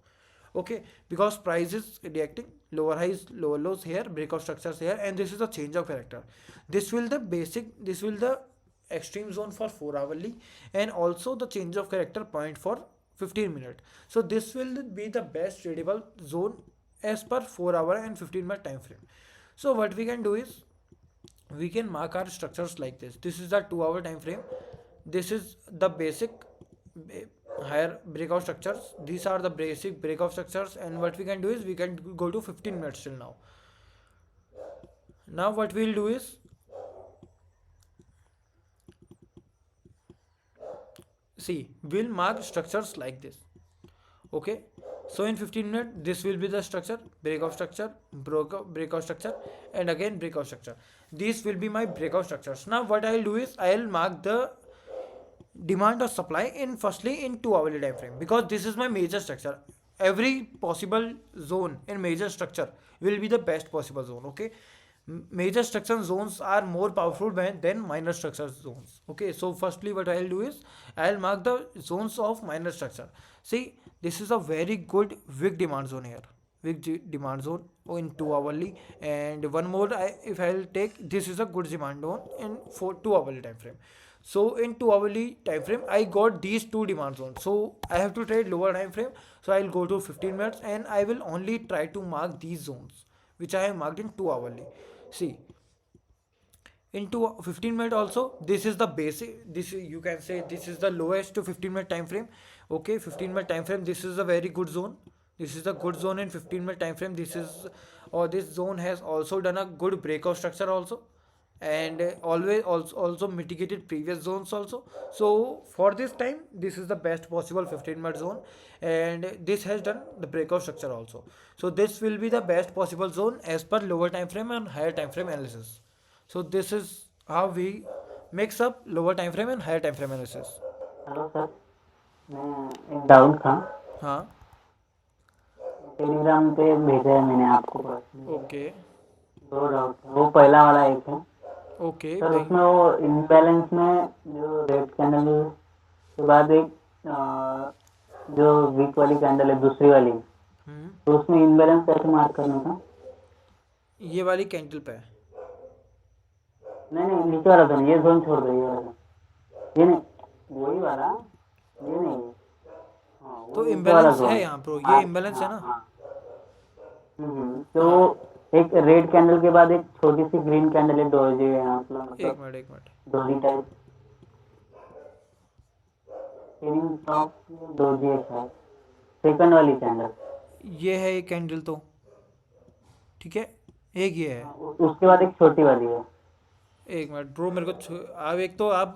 Okay, because price is reacting, lower highs, lower lows here, breakout structures here, and this is a change of character. This will the extreme zone for 4 hourly, and also the change of character point for 15 minutes. So this will be the best tradable zone as per 4 hour and 15-minute time frame. So what we can do is we can mark our structures like this. This is the 2 hour time frame. This is the basic higher breakout structures. These are the basic breakout structures, and what we can do is we can go to 15 minutes till now. Now what we'll do is see, we'll mark structures like this. Okay, so in 15 minutes this will be the structure, breakout structure, breakout structure, and again breakout structure. These will be my breakout structures. Now what I'll do is I'll mark the demand or supply in firstly in 2 hourly time frame, because this is my major structure. every possible zone in major structure will be the best possible zone. Okay, major structure zones are more powerful than minor structure zones. Okay, so firstly what I'll do is I'll mark the zones of minor structure. See, this is a very good weak demand zone here, demand zone in 2 hourly, and one more if I'll take, this is a good demand zone in 2 hourly time frame. So in 2 hourly time frame I got these two demand zones, so I have to trade lower time frame. So I'll go to 15 minutes and I will only try to mark these zones which I have marked in 2 hourly. See, into 15 minute also, this is the basic, this you can say this is the lowest to 15-minute time frame. Okay, 15-minute time frame, this is a very good zone, this is a good zone in 15-minute time frame. This is, or this zone has also done a good breakout structure also, and always also mitigated previous zones also. So for this time, this is the best possible 15-minute zone, and this has done the breakout structure also. So this will be the best possible zone as per lower time frame and higher time frame analysis. So this is how we mix up lower time frame and higher time frame analysis. Hello sir, मैं एक डाउट था, हाँ, टेलीग्राम पे भेजा है मैंने आपको पर्सनली। ओके 2 डाउट है, वो पहला वाला एक है ओके सर, उसमें वो इम्बैलेंस में जो रेड कैंडल के बाद एक जो वीक वाली कैंडल है दूसरी वाली, तो उसमें इम्बैलेंस कैसे मार्क करने का? ये वाली कैंडल पे है। नहीं नीचे वाला तो नहीं, ये जोन छोड़ दो, ये वाला, ये नहीं, वही वाला, ये नहीं, हाँ, वो तो नीचे इम्बैलेंस वाला zone। है यहाँ पर, ये इम्बैलेंस है ना। हाँ। तो एक रेड कैंडल के बाद एक छोटी सी ग्रीन कैंडल है, डोजी है यहाँ पर, एक मतलब minute doji type, top doji है शायद, सेकंड वाली कैंडल, ये है एक कैंडल तो, ठीक है, एक ये है। उसके बाद एक छोटी वाली है। एक मिनट ब्रो, मेरे को आप एक तो आप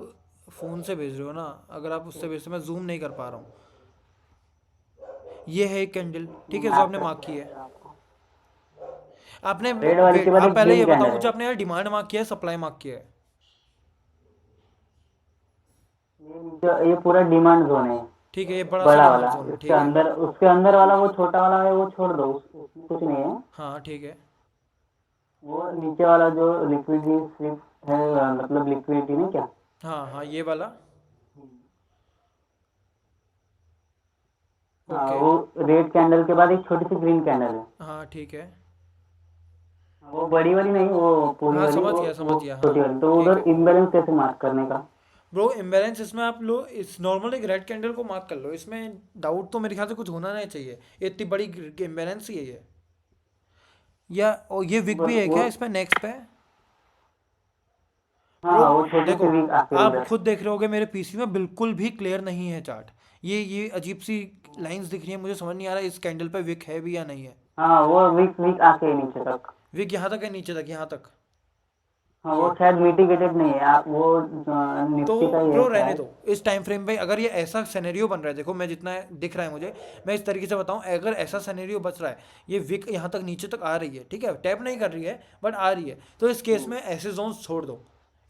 फ़ोन से भेज रहे हो ना, अगर आप उससे भेजते, मैं जूम नहीं कर पा रहा हूँ। ये है एक कैंडल, ठीक है, जो आपने मार्क की है। आपने रेड वाली के बाद आप एक पहले ये green बताओ candle मुझे, है। आपने यार डिमांड मार्क किया है, सप्लाई मार्क किया है? ये पूरा डिमांड जोन है, ठीक है, ये बड़ा सा बड़ा डिमांड वाला, जोन है, ठीक उसके है। अंदर, उसके अंदर वाला वो छोटा वाला है, वो छोड़ दो, उसमें कुछ नहीं है। हाँ ठीक है, वो नीचे वाला जो लिक्विडिटी है, मतलब लिक्विडिटी नहीं क्या, हाँ हाँ ये वाला, हाँ, ओके, वो रेड कैंडल के बाद एक छोटी सी ग्रीन कैंडल है, हाँ ठीक है, वो बड़ी वाली नहीं, वो पूरी हाँ वाली, समझ वो गया समझ गया, छोटी हाँ वाली। तो ठीक उधर है। इम्बैलेंस कैसे मार्क करने का? ब्रो इम्बैलेंस इसमें आप लो, इस नॉर्मल एक रेड कैंडल को मार्क कर लो, इसमें डाउट तो मेरे ख्याल से कुछ होना नहीं चाहिए, ये इतनी बड़ी इम्बैलेंस ही है ये, या और ये विक भी है क्या इसमें नेक्स्ट पे? हाँ ब्रो वो छोटी देखो, सी वीक आती है आप उधर। खुद देख रहे होगे मेरे पीसी में बिल्कुल भी क्लियर नहीं है चार्ट, ये अजीब सी लाइंस दिख रही है, मुझे समझ नहीं आ रहा इस कैंडल पे विक है भी या नहीं है। हाँ वो वीक आके है नीचे तक। विक यहाँ तक है, नीचे तक, यहाँ तक। हाँ वो शायद मिटिगेटेड नहीं है, आप वो तो निफ्टी का ही ब्रो है रहने शायद। दो, इस टाइम फ्रेम पे अगर ये ऐसा सिनेरियो बन रहा है, देखो मैं जितना दिख रहा है मुझे, मैं इस तरीके से बताऊं, अगर ऐसा सिनेरियो बच रहा है, ये विक यहाँ तक नीचे तक आ रही है, ठीक है, टैप नहीं कर रही है बट आ रही है, तो इस केस में ऐसे जोन्स छोड़ दो,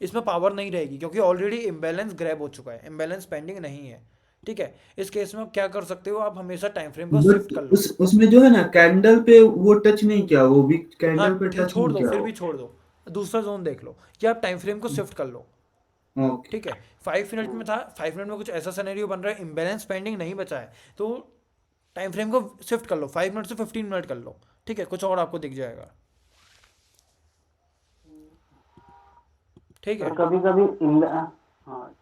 इसमें पावर नहीं रहेगी क्योंकि ऑलरेडी इम्बैलेंस ग्रैब हो चुका है, इम्बैलेंस पेंडिंग नहीं है, ठीक है। इस केस में आप क्या कर सकते हो, आप हमेशा टाइम फ्रेम को शिफ्ट बट कर लो। उसमें जो है ना कैंडल पे वो टच नहीं किया, वो भी हाँ कैंडल पे फिर टच छोड़ नहीं दो, किया फिर वो। भी छोड़ दो, दूसरा जोन देख लो कि आप टाइम फ्रेम को शिफ्ट कर लो, ओके ठीक है। 5 मिनट में था, 5 मिनट में कुछ ऐसा सिनेरियो बन रहा है, इम्बैलेंस पेंडिंग नहीं बचा है, तो टाइम फ्रेम को शिफ्ट कर लो, 5 मिनट से 15 मिनट कर लो, ठीक है, कुछ और आपको दिख जाएगा, ठीक है। और कभी कभी हाँ,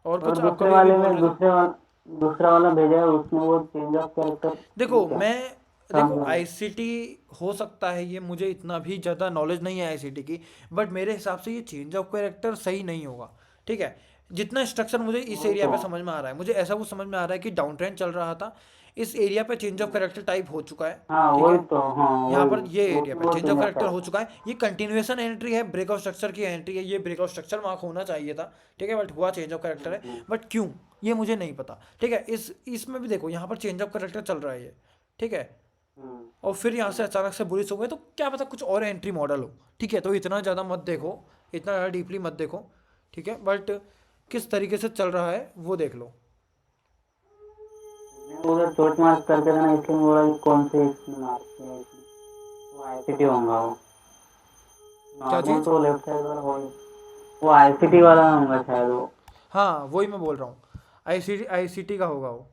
और और कुछ आप दूसरे कभी वाले भी बोल में रहे थे? दूसरा वाला भेजा है, उसमें वो चेंज ऑफ कैरेक्टर देखो क्या मैं, काम देखो है? आईसीटी हो सकता है, ये मुझे इतना भी ज़्यादा नॉलेज नहीं है आईसीटी की, बट मेरे हिसाब से ये चेंज ऑफ कैरेक्टर सही नहीं होगा, ठीक है। जितना स्ट्रक्चर मुझे इस एरिया पे समझ में आ रहा है, मुझे ऐसा कुछ समझ में आ रहा है कि डाउन ट्रेंड चल रहा था, इस एरिया पे चेंज ऑफ कैरेक्टर टाइप हो चुका है, हाँ ठीक वही है। तो, हाँ यहाँ वही पर ये एरिया पे वो change change of of character हो कैरेक्टर। चुका है, ये कंटिन्यूएशन एंट्री है, ब्रेक ऑफ स्ट्रक्चर की एंट्री है, ये ब्रेक ऑफ स्ट्रक्चर मार्क होना चाहिए था, ठीक है, बट हुआ चेंज ऑफ कैरेक्टर है, बट क्यों ये मुझे नहीं पता, ठीक है। इसमें भी देखो यहाँ पर चेंज ऑफ कैरेक्टर चल रहा है ये, ठीक है, और फिर यहाँ से अचानक से बुलिश हो गए, तो क्या पता कुछ और एंट्री मॉडल हो, ठीक है। तो इतना ज़्यादा मत देखो, इतना ज़्यादा डीपली मत देखो, ठीक है, बट किस तरीके से चल रहा है वो देख लो। मैं उधर चोट मार्क करते थे ना, इसलिए मैं बोला कि कौन से इसमें मारते हैं इसमें। वो आईसीटी होगा वो। क्या नॉर्मल चीज़? तो लेफ्ट साइड वाला वो आईसीटी वाला होगा शायद वो। हाँ वही मैं बोल रहा हूँ, आईसीटी का होगा वो।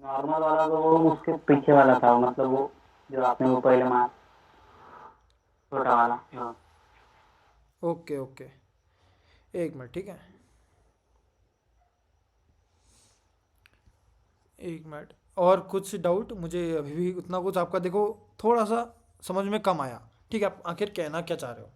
नॉर्मल वाला तो वो उसके पीछे वाला था, मतलब वो जो आपने वो पहले मार, छोटा वाला। हाँ। ओके ओके, एक मिनट, ठीक है, एक मिनट। और कुछ डाउट? मुझे अभी भी उतना कुछ आपका देखो थोड़ा सा समझ में कम आया। ठीक है, आप आखिर कहना क्या चाह रहे हो?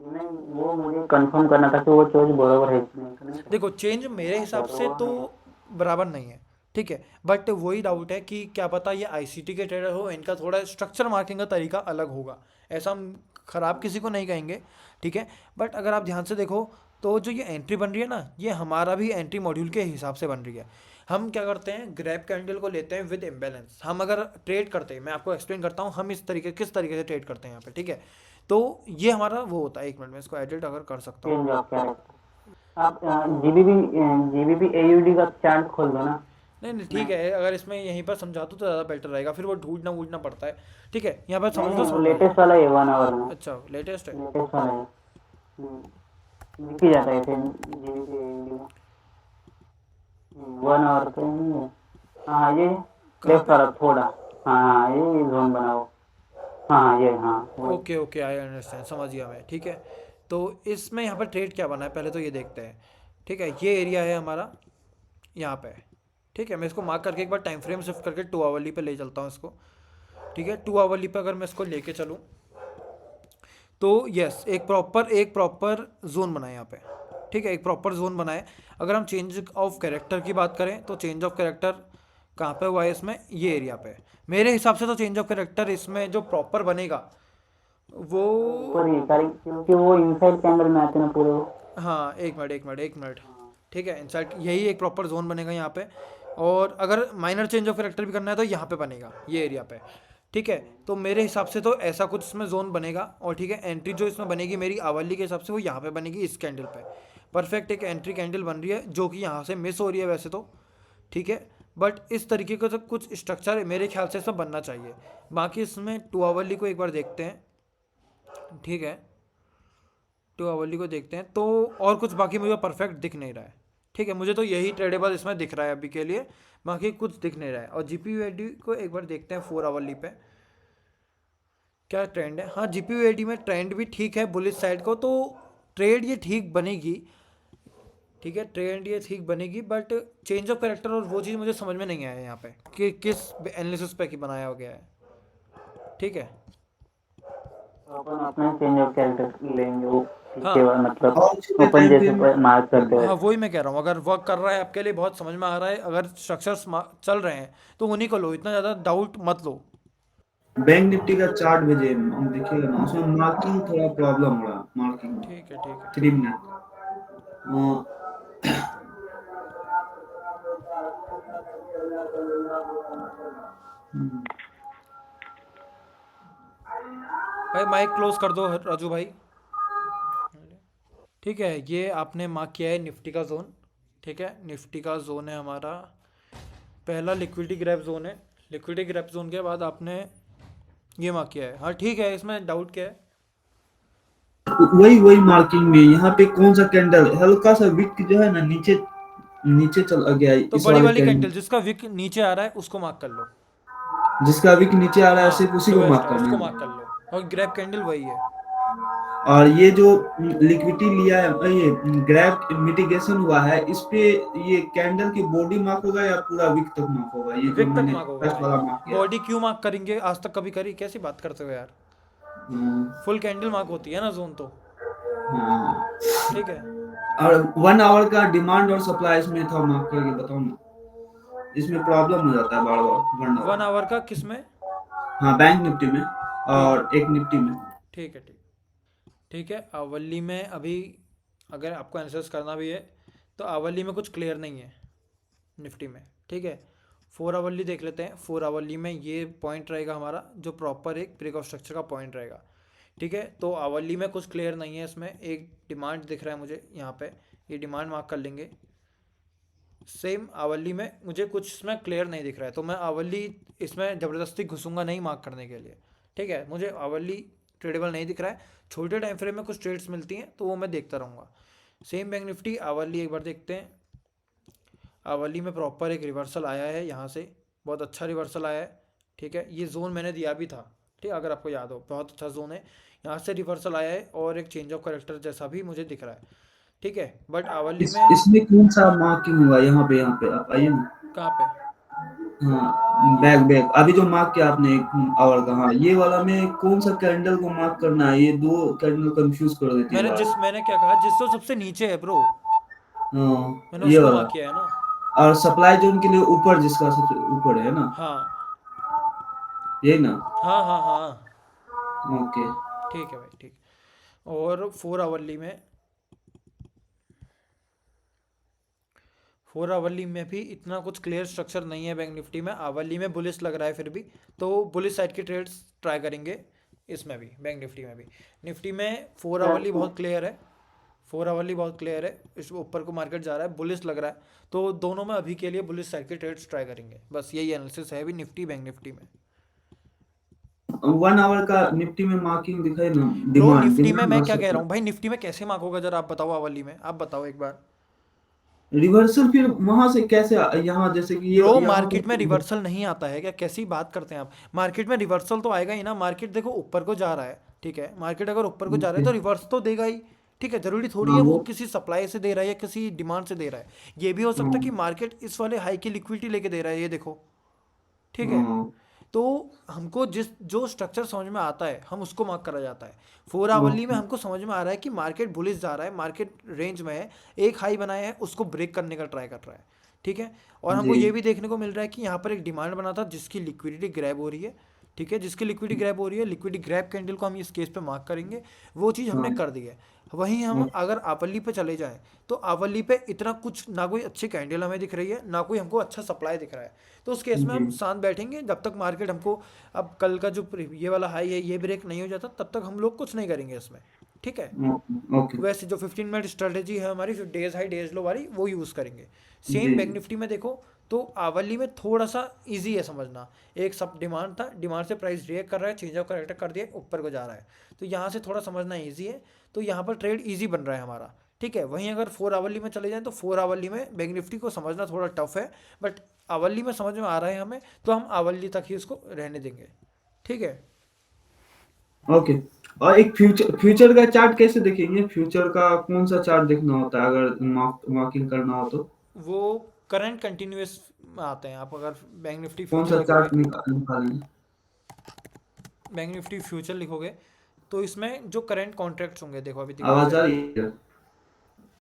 नहीं, वो मुझे कंफर्म करना था कि वो चोट बराबर है कि नहीं, तो नहीं देखो चेंज मेरे हिसाब तो से वो तो नहीं। बराबर नहीं है, ठीक है, बट वही डाउट है कि क्या पता ये आईसीटी के ट्रेडर हो, इनका थोड़ा स्ट्रक्चर मार्किंग का तरीका अलग होगा। ऐसा हम खराब किसी को नहीं कहेंगे, ठीक है, बट अगर आप ध्यान से देखो तो जो ये एंट्री बन रही है ना, ये हमारा भी एंट्री मॉड्यूल के हिसाब से बन रही है। हम क्या करते हैं, ग्रैब कैंडल को लेते हैं विद इम्बैलेंस। हम अगर ट्रेड करते हैं, मैं आपको एक्सप्लेन करता हूँ हम किस तरीके से ट्रेड करते हैं यहाँ पे, ठीक है। तो ये हमारा वो होता है, एक मिनट में इसको एडिट अगर कर सकता हूँ। Change of character. आप जीबीबी एयूडी का चार्ट खोल दो ना। नहीं नहीं ठीक नहीं है, अगर इसमें यहीं पर समझा दूँ तो ज़्यादा बेटर रहेगा, फिर वो ढूंढना वूढना पड़ता है। ठीक है, यहाँ पर नहीं समझ लो, नहीं, समझ लो। लेटेस्ट वाला है 1 आवर में। अच्छा लेटेस्ट है। लेटेस्ट वाला है। दिख ही जाता है ऐसे जीबीबी एयूडी का। 1 आवर पे नहीं है। हाँ ये कहाँ लेफ्ट पे? वाला थोड़ा। हाँ हाँ, ये जोन बनाओ। हाँ ये, हाँ वही। ओके ओके, आई अंडरस्टैंड, समझ गया मैं, ठीक है। तो इसमें यहाँ पर ट्रेड क्या बना है पहले तो ये देखते हैं। ठीक है, ये एरिया है हमारा यहाँ पे, ठीक है। मैं इसको मार्क करके एक बार टाइम फ्रेम शिफ्ट करके 2 आवरली पे ले चलता हूँ इसको। ठीक है, 2 आवरली पे अगर मैं इसको लेके चलूँ तो यस, एक प्रॉपर जोन बनाए यहाँ पे। ठीक है, एक प्रॉपर जोन बनाए। अगर हम चेंज ऑफ कैरेक्टर की बात करें तो चेंज ऑफ कैरेक्टर कहाँ पे हुआ है इसमें, ये एरिया पे। मेरे हिसाब से तो चेंज ऑफ कैरेक्टर इसमें जो प्रॉपर बनेगा वो, ऊपर ही क्योंकि वो इनसाइड के अंदर में आते हैं ना पूरे वो। हाँ एक मिनट एक मिनट एक मिनट, ठीक है, इनसाइड यही एक प्रॉपर जोन बनेगा यहाँ पे। और अगर माइनर चेंज ऑफ कैरेक्टर भी करना है तो यहाँ पे बनेगा, ये एरिया पे। ठीक है, तो मेरे हिसाब से तो ऐसा कुछ इसमें जोन बनेगा। और ठीक है, एंट्री जो इसमें बनेगी मेरी आवली के हिसाब से वो यहाँ पे बनेगी, इस कैंडल पे। परफेक्ट एक एंट्री कैंडल बन रही है जो कि यहाँ से मिस हो रही है वैसे तो, ठीक है, बट इस तरीके का तो कुछ स्ट्रक्चर मेरे ख्याल से इसमें बनना चाहिए। बाकी इसमें 2 आवरली को एक बार देखते हैं, ठीक है, 2 आवरली को देखते हैं तो और कुछ बाकी मुझे परफेक्ट दिख नहीं रहा है। ठीक है, मुझे तो यही ट्रेडेबल इसमें दिख रहा है अभी के लिए, बाकी कुछ दिख नहीं रहा है। और जीपीयूआईडी को एक बार देखते हैं 4 आवरली पे क्या ट्रेंड है। हाँ जीपीयूआईडी में ट्रेंड भी ठीक है बुलिश साइड को, तो ट्रेड ये ठीक बनेगी, ठीक है, ट्रेंड ये ठीक बनेगी, बट चेंज ऑफ कैरेक्टर और वो चीज़ मुझे समझ में नहीं आया यहाँ पे कि किस एनालिसिस पे की बनाया हो गया है। ठीक है, तो अपन अपना चेंज ऑफ कैरेक्टर लेंगे वो पीछे हाँ वाला, मतलब और छोटे ओपन टाइम जैसे फ्रेम मार्क करते हाँ हुए। वही मैं कह रहा हूँ, अगर वर्क कर रहा है आपके लिए बहुत समझ में आ रहा है, अगर स्ट्रक्चर्स चल रहे हैं तो उन्हीं को लो, इतना ज़्यादा डाउट मत लो। बैंक निफ्टी का चार्ट भेजे, हम देखिएगा ना, उसमें मार्किंग थोड़ा प्रॉब्लम हो रहा है, मार्किंग में ठीक है ठीक है, 3 मिनट। भाई माइक क्लोज कर दो राजू भाई। ठीक है, ये आपने मार्क किया है निफ्टी का जोन। ठीक है, निफ्टी का जोन है हमारा पहला लिक्विडिटी ग्रैब जोन है। लिक्विडिटी ग्रैब जोन के बाद आपने ये मार्क किया है, हाँ ठीक है, इसमें डाउट क्या है? वही वही मार्किंग में यहाँ पे कौन सा कैंडल हल्का सा विक जो है ना, नीचे नीचे चला गया है, तो इस बड़ी वाले वाली कैंडल कैंडल जिसका विक नीचे आ रहा है उसको मार्क कर लो। जिसका विक नीचे आ रहा है सिर्फ हाँ उसी को लोएस्ट मार्क है, करना उसको है। मार्क कर लो, और ग्रैब कैंडल वही है। और ये जो लिक्विडिटी लिया है, ये ग्रैब मिटिगेशन हुआ है, इस पे ये कैंडल की बॉडी मार्क होगा या पूरा विक तक मार्क होगा, ये जो विक तक मैंने मार्क होगा फर्स्ट भाई, वाला मार्क किया बॉडी क्यों मार्क करेंगे, आज तक कभी करी? कैसी बात करते हो यार, है। फुल कैंडल मार्क होती है ना जोन तो। हाँ। ठीक है, और 1 आवर का डिमांड और सप्लाई इसमें था, मार्क करके बताओ ना, इसमें प्रॉब्लम हो जाता है बार बार 1 1 आवर। आवर का किस में? हाँ बैंक निफ्टी में ठीक है और एक निफ्टी में। ठीक है, ठीक है, आवली में अभी अगर आपको एनालिसिस करना भी है तो आवली में कुछ क्लियर नहीं है निफ्टी में। ठीक है, 4 आवरली देख लेते हैं। 4 आवरली में ये पॉइंट रहेगा हमारा जो प्रॉपर एक ब्रेक ऑफ स्ट्रक्चर का पॉइंट रहेगा। ठीक है। तो आवरली में कुछ क्लियर नहीं है, इसमें एक डिमांड दिख रहा है मुझे यहाँ पे, ये डिमांड मार्क कर लेंगे। सेम आवरली में मुझे कुछ इसमें क्लियर नहीं दिख रहा है, तो मैं आवरली इसमें ज़बरदस्ती घुसूंगा नहीं मार्क करने के लिए, ठीक है। मुझे आवरली ट्रेडेबल नहीं दिख रहा है, छोटे टाइम फ्रेम में कुछ ट्रेड्स मिलती हैं तो वो मैं देखता रहूँगा। सेम बैंक निफ्टी आवरली एक बार देखते हैं। आवरली में प्रॉपर एक रिवर्सल आया है यहाँ से, बहुत अच्छा रिवर्सल आया है, ठीक है। ये जोन मैंने दिया भी था, ठीक है, अगर आपको याद हो, बहुत अच्छा जोन है। यहाँ से रिवर्सल आया है और एक चेंज ऑफ करेक्टर जैसा भी मुझे दिख रहा है, ठीक है। बट आवरली में इसमें कौन सा मार्किंग हुआ? यहाँ पे आप आइए ना। कहाँ पे? हाँ, बैक अभी जो मार्क किया आपने आवर का, हाँ ये वाला में कौन सा कैंडल को मार्क करना है? ये दो कैंडल कंफ्यूज कर देती है बार। मैंने क्या कहा, जिस तो सबसे नीचे है ब्रो, हाँ, मैंने ये उसको वाला। मार्क किया है ना। और सप्लाई जोन के लिए ऊपर, जिसका सबसे ऊपर है ना, हाँ यही ना? हाँ हाँ हाँ, ओके। ठीक है भाई, ठीक। और 4 आवरली में, 4 आवरली में भी इतना कुछ क्लियर स्ट्रक्चर नहीं है बैंक निफ्टी में। आवरली में बुलिश लग रहा है फिर भी, तो बुलिश साइड की ट्रेड्स ट्राई करेंगे इसमें भी, बैंक निफ्टी में भी। निफ्टी में 4 आवरली बहुत क्लियर है, 4 आवरली बहुत क्लियर है, इस ऊपर को मार्केट जा रहा है, बुलिश लग रहा है, तो दोनों में अभी के लिए बुलिश साइड की ट्रेड्स ट्राई करेंगे। बस यही एनालिसिस है अभी निफ्टी बैंक निफ्टी में। 1 आवर का निफ्टी में मार्किंग दिखाई ना, ब्रो डिमांड निफ्टी में मैं क्या कह डिमांड रहा हूँ भाई, निफ्टी में कैसे मार्क होगा जरा आप बताओ, आवरली में आप बताओ एक बार। रिवर्सल फिर वहां से कैसे यहाँ, जैसे कि ये ब्रो यहाँ मार्केट में रिवर्सल नहीं आता है क्या? कैसी बात करते हैं आप? मार्केट में रिवर्सल तो आएगा ही ना। मार्केट देखो ऊपर को जा रहा है, ठीक है, मार्केट अगर ऊपर को जा रहा है तो रिवर्स तो देगा ही, ठीक है। जरूरी थोड़ी है वो किसी सप्लाई से दे रहा है या किसी डिमांड से दे रहा है। ये भी हो सकता है कि मार्केट इस वाले हाई की लिक्विडिटी लेके दे रहा है, ये देखो, ठीक है। तो हमको जो स्ट्रक्चर समझ में आता है हम उसको मार्क करा जाता है। 4 आवरली में हमको समझ में आ रहा है कि मार्केट बुलिश जा रहा है, मार्केट रेंज में है, एक हाई बनाया है, उसको ब्रेक करने का ट्राई कर रहा है, ठीक है। और हमको ये भी देखने को मिल रहा है कि यहाँ पर एक डिमांड बना था जिसकी लिक्विडिटी ग्रैब हो रही है, ठीक है, जिसकी लिक्विडिटी ग्रैब हो रही है। लिक्विडिटी ग्रैब कैंडल को हम इस केस पे मार्क करेंगे, वो चीज़ हमने कर दी है। वहीं हम अगर आवरली पे चले जाएं तो आवरली पे इतना कुछ ना, कोई अच्छी कैंडल हमें दिख रही है ना कोई हमको अच्छा सप्लाई दिख रहा है। तो उस केस में हम शांत बैठेंगे जब तक मार्केट हमको, अब कल का जो ये वाला हाई है ये ब्रेक नहीं हो जाता तब तक हम लोग कुछ नहीं करेंगे इसमें, ठीक है। ओके। वैसे जो 15 मिनट स्ट्रेटेजी है हमारी, जो डेज हाई डेज लो वाली, वो यूज़ करेंगे। सेम बैंक निफ्टी में देखो तो आवरली में थोड़ा सा इजी है समझना। एक सब डिमांड था, डिमांड से प्राइस रिएक्ट कर रहा है, चेंज ऑफ करेक्टर कर दिया, ऊपर को जा रहा है, तो यहाँ से थोड़ा समझना इजी है, तो यहाँ पर ट्रेड इजी बन रहा है हमारा, ठीक है। वहीं अगर 4 आवरली में चले जाएं तो 4 आवरली में बैंक निफ्टी को समझना थोड़ा टफ है, बट आवरली में समझ में आ रहा है हमें, तो हम आवरली तक ही उसको रहने देंगे, ठीक है। ओके। और एक फ्यूचर का चार्ट कैसे देखेंगे? फ्यूचर का कौन सा चार्ट देखना होता है अगर मार्किंग करना हो तो? वो करंट कंटिन्यूस में आते हैं। आप अगर बैंक निफ्टी कौन फ्यूचर सा चार्ट लिखोगे, निकालेंगे? बैंक निफ्टी फ्यूचर लिखोगे तो इसमें जो करंट कॉन्ट्रैक्ट्स होंगे, देखो अभी आवाज दिखाते आ हैं। रही है?